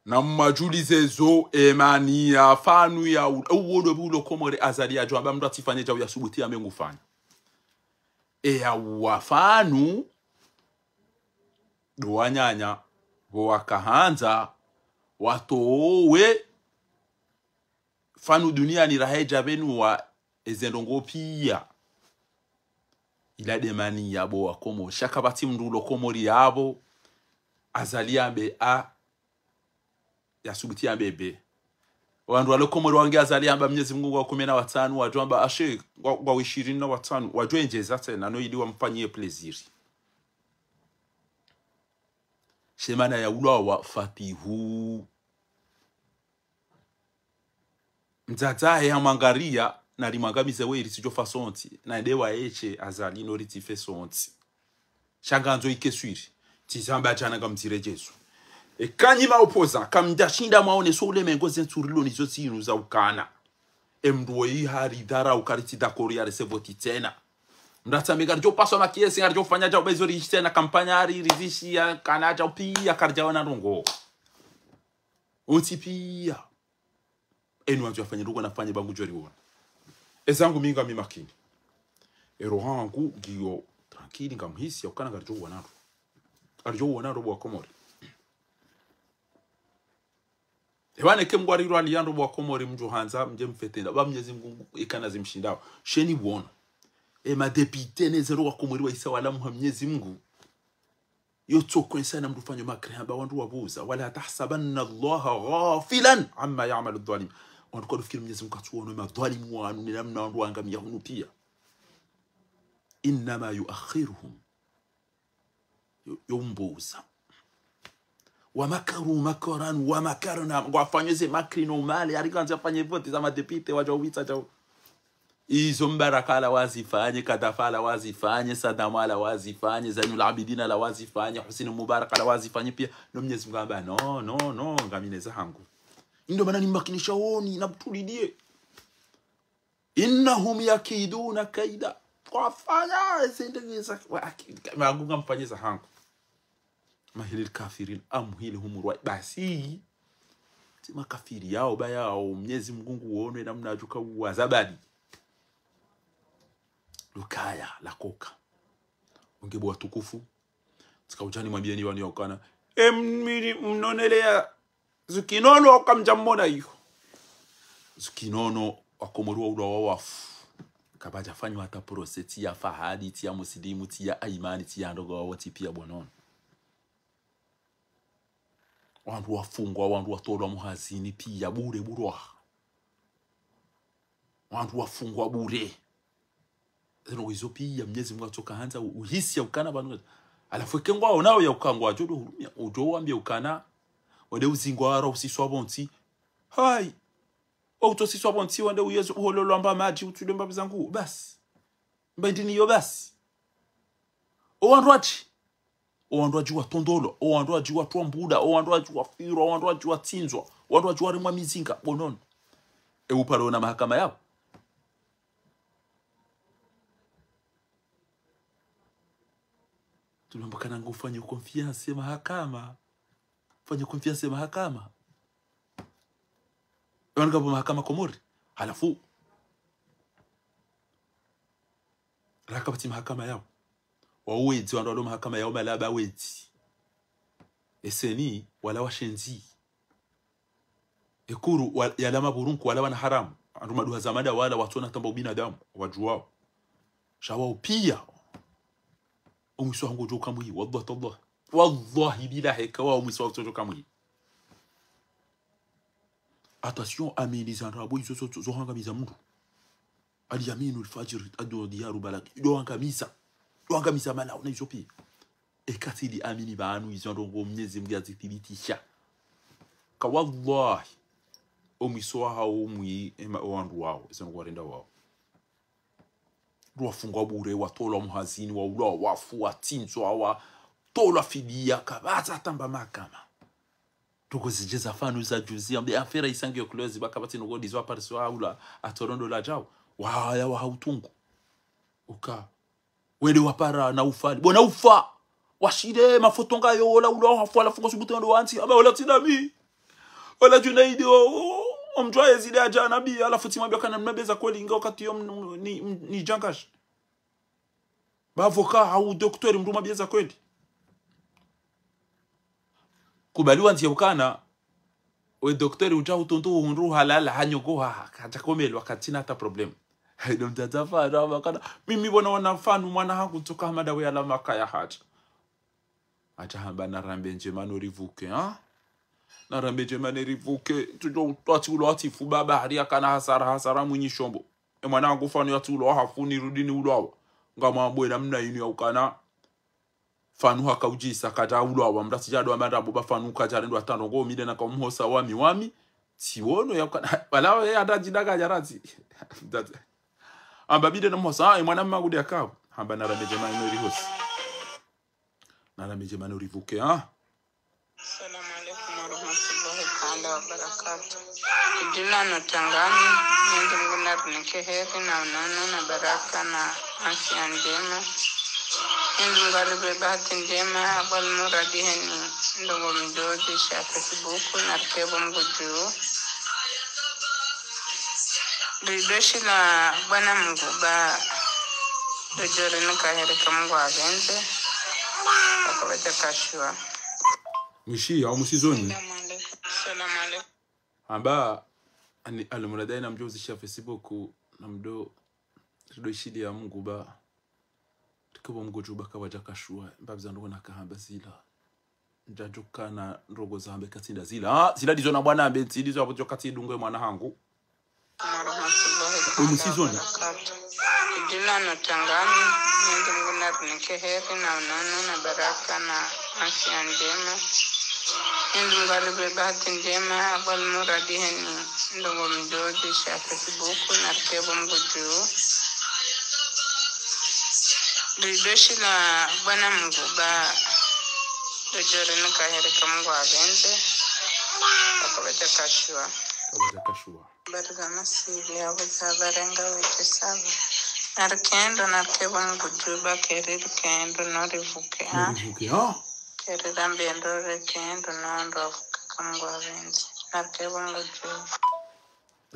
na mmajulize zo emani ya fanu ya uwodo bulo Komori azali ya jwamba mdu atifanye jawu ya subuti ya mengu fanya ya wafanu duwanyanya wakahanza watowe fanu dunia ni raheja benu wa ezendongo pia ila demani yabo wakomo shaka bati mndulo komori yabo azali ambe a ya subuti ambe b wandu wale komori wange azali amba Mwenyezi Mungu wa 15 wajomba ashe wa 25 wajoenjeza tena no ili wamfanyie plaisir shemana ya ulawa fatihu mtata ya mangaria na limangamize we risijo fasonti na ndewa eche azali no ritife sonti shanganzo ikeswiri tizamba jana ngamtire Jesu e kanyima opoza kamdashinda maone so ule mengo zenturilo nizo zinu za ukana emdoi hari dara ukariti da korea resevoti tena ndatamika rjo paso makiesi ngarjo fanya ja ubezo rishi na kampanya ari rizishi ya kanaja pia karja wana rongo utipia enu anjo afanye rugo nafanye bangu jori wona ezangu minga mimakini eroha angu giyo tranquille ngamhisi ukana ngarjo wona arjo wona robo akomori Ewane kemgwari rwani yandu bwa komori mjo hanza mje mfetenda ba Mwenyezi Mungu ikana zimshindao sheni buono ma depite nezero wa komori wa isa wala Mwenyezi Mungu yotoko insana mdufanya makri hamba wandu wabuza wala tahsabanna Allah ghafilan amma ya'malu adh-dhalim wandu kwa fikiri Mwenyezi Mungu atuone madhalimu wanu ni namna wandu wangamia hunu pia inma yuakhiruhum yumbuza wamakaru makaran wamakarna wafanyeze makri no mali alikanza fanye vote za madepite wajawita jao izo mbarakala wazifanye kadafala wazifanye sadamala wazifanye Zainul Abidina la wazifanye Hussein Mubarak la wazifanye pia no Mwenyezi Mungu amba no ngamineza hangu ndio maana nimakinisha woni na mtulidie innahum yakiduna kaida wafanya sendegeza magunga mfanyeza hangu mahilil kafirin amhilhum ruwa basi tima kafiri yao bayao Mwenyezi Mungu uone namna ajuka wazabadi lukaya la koka ungebo watukufu tika ujani mwambieni wani okana mnonelea zukinono okamjamona hiyo zukinono wakomorua ula wafu kabaja fanywa hata proseti ya fahadi tia muslimu tia aimani tia ndogo wawoti pia bonono wandu wafungwa wandu watolwa muhazini pia bure burwa wandu wafungwa bure zero hizo pia Mwenyezi Mungu atoka hanza uhisi ya ukana banu alafu kengwa nao ya ukangwa jodo hurumia ujo wambia ukana wade uzingwa ara usiswa bonti hai utosiswa bonti wande uyezo hololo amba maji utulemba bizangu basi mbendini yo basi owanrwachi owanrwaji wa tondolo owanrwaji wa twambuda owanrwaji wa firo owanrwaji wa tinzwa owanrwaji wa rimwa mizinga bonono uparo na mahakama yao tunambakana ngufanye confiance ya mahakama fanye confiance ya mahakama wanga bo mahakama komori halafu rakabati mahakama yao wawezi wando mahakama yao malaba wezi eseni wala washenzi ekuru ya lama burunku wala wana haramu anduma duha zamada wala watona tamba ubinadamu wajuwao shawao pia umwiswa hangu joka mwi wallahi billahi kawa umwiswa joka mwi attention amini zanrabo izo zo hanga miza mundu ali yaminu alfajr adu diyaru balak do hanga misa mala na izo pia ekatili amini baanu izo ndo Mwenyezi Mungu azithibitisha ka wallahi umwiswa hao umwi wandu wao izo ngwarenda wao ruafungwa bure watolwa muhazini wa ula wafu watinzwa wa tolwa fidia kabaza tamba makama tukozijeza fanu za juzi ambe afera isangi yokulozi bakabati no godizwa pariswa ula atorondo la jao waya wa hautungu uka wele wapara na ufali bona ufa washide mafotonga yo ola ula wafu ala fungo subuto ndo wanti aba ola tinami ola Junaidi omjwaye zile aja nabii alafu timambia kana mbeza kweli inga wakati yo ni jangash ba avoka au docteur mruma bieza kweli kubaliwa ntia ukana we daktari uja utonto unru halala hanyogoha hatakomelwa katina hata problem ndio mtatafa na kana mimi bona wanafanu mwana hangu toka madawe ala makaya haja acha hamba na rambe njemano rivuke na rambe njemano rivuke tujo twati uloti fu baba haria kana hasara mwinyi shombo mwana wangu fanu ya tulo hafuni rudini ulowa ngama mbwela mna yini ya ukana fanu haka ujisa kata ulowa mrasi jado amanda boba fanu kajare ndo atano go mide na kamuhosa wami siwono ya ukana wala ya adajidaga jarati amba bide na muhosa mwana magude akaw hamba na rambe njemano rihosi na rambe njemano rivuke Assalamu alaikum warahmatullahi ta'ala wabarakatuh. Jina notangani ndio ngunar nikeheri na unono na baraka na afya njema. Ndio ngaribe bahati njema abal muradi heni ndogo mdozi sha Facebook na kebo mguju. Ridoshi la bwana mguba dojore nikaheri kamgo agenze. Akawacha kashwa. Mwishi au musizoni Assalamu alaikum. amba ani almuradai na mjozi sha Facebook na mdo shidi ya Mungu ba tukibo mgojo baka wajakashua mbabza ndo na kahamba zila njajuka na rogo zambe katinda zila zila dizo na bwana ambe dizo hapo kati dungwe mwana hangu musizoni jina notangani ndio ngunar nikeheri na unono na baraka na afya njema. Ndio ngalibe bahati njema abal muradi heni ndogo mdozi sha Facebook na kebo mguju. Ridoshi la bwana mguba dojore nikaheri kamgo agenze akawacha kashwa barga masili ya barenga weche saba narkendo narkebo mguju ba keri kendo norivuke keri rambendo rekendo nondo kamgo agenze narkebo mguju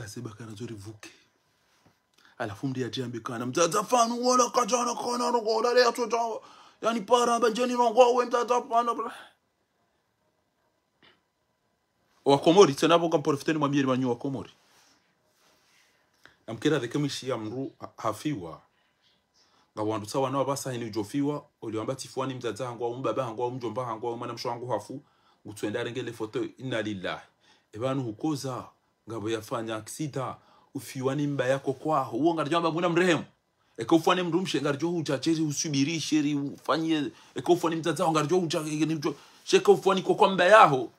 asiba kana zori vuke alafu mdi ajambe kana mtazafanu wala kajana kana rogola le atoja yani para banjeni rongo we mtazafanu wa Komori tena boka porofiteni mwambie ni wanyu wa Komori namkera de kamishi ya mru hafiwa ngawandu sawa na basa hini jofiwa uliamba tifwani mzaza hangu au mbaba hangu au mjomba hangu au mwana msho hangu hafu ngutwenda rengele foto inna lillahi ebanu hukoza ngabo yafanya aksida ufiwani mba yako kwaho uo ngarjamba mbona mrehemu ekofani mrumshe ngarjo uchacheri usubiri sheri ufanye ekofani mzaza ngarjo uchacheri shekofani kwa mba yaho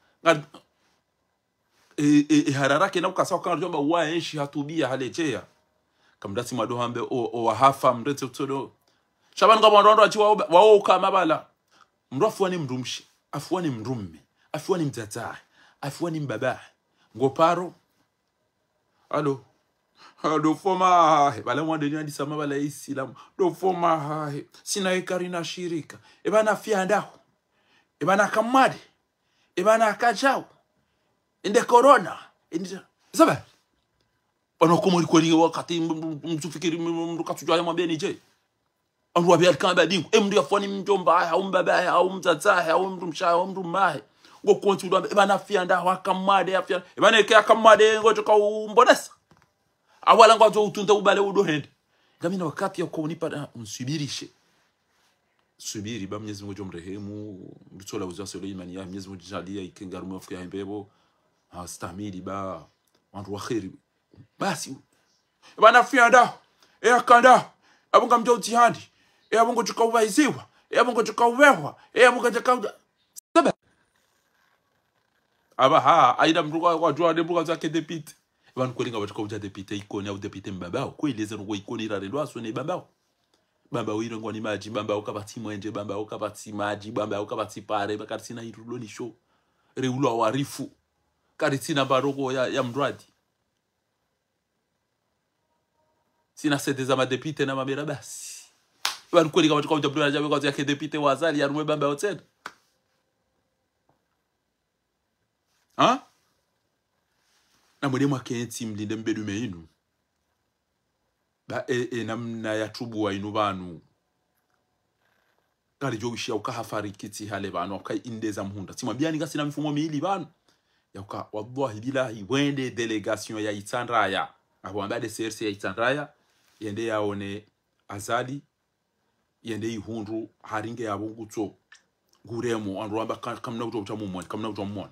hararake na ukasao kana jomba waenshi hatubia halechea kamdati madohambe o wahafa mrete todo shaban ngabo ndo achi wao kama bala mrafuani mrumshi afuani mrumme afuani mtata afuani mbaba ngoparo alo foma bala mwande nyandi sama bala islam do foma sina ikarina shirika ebana fiandao ebana kamade ebana kajao inde corona inde saba Komori kweli wakati mtufikiri mrukatujwa mwambeni je andu wabia kamba dingu mndu afani mjomba au mbaba au mtata au mrumsha au mrumahe ngo kontu ndo bana fianda wakamade afya bana eke akamade ngo toka umbonesa awala ngo utunta ubale udohende ngamina wakati yako unipa unsubirishe subiri ba Mwenyezi Mungu jomrehemu mtola uzaso imani ya Mwenyezi Mungu jalia ikengarumu afya mbebo astamili ba wandu wakhiri basi bana fianda akanda abunga mjo utihandi abunga tukawaiziwa abunga tukawehwa abunga tukauda saba aba aida mruka kwa jua de mruka zake depite bana kulinga batukauja depite ikoni au depite mbabao kweleze ngo ikoni rarendo asone babao bamba wiro ngoni maji bamba ukabati mwenje bamba ukabati maji bamba ukabati pare bakati na iruloni show reulo warifu karitina baroko ya mradi sina sete za madepite na mamera basi bana kweli kama tukao jabdu jabe kwa yake depite wazali ya rume bamba hotel na mwede mwake team linde mbedu meinu ba namna ya tubu wa inu banu karijowisha ukahafariki ti hale bano ukaindeza mhunda timwambia ni sina mifumo miili bano yauka wallahi bilahi wende delegation ya Itanraya abo ambade CRC ya Itanraya yende yaone azali yende ihundu haringe yabo gutso guremo anrwamba kamna uto utamumona kamna utamumona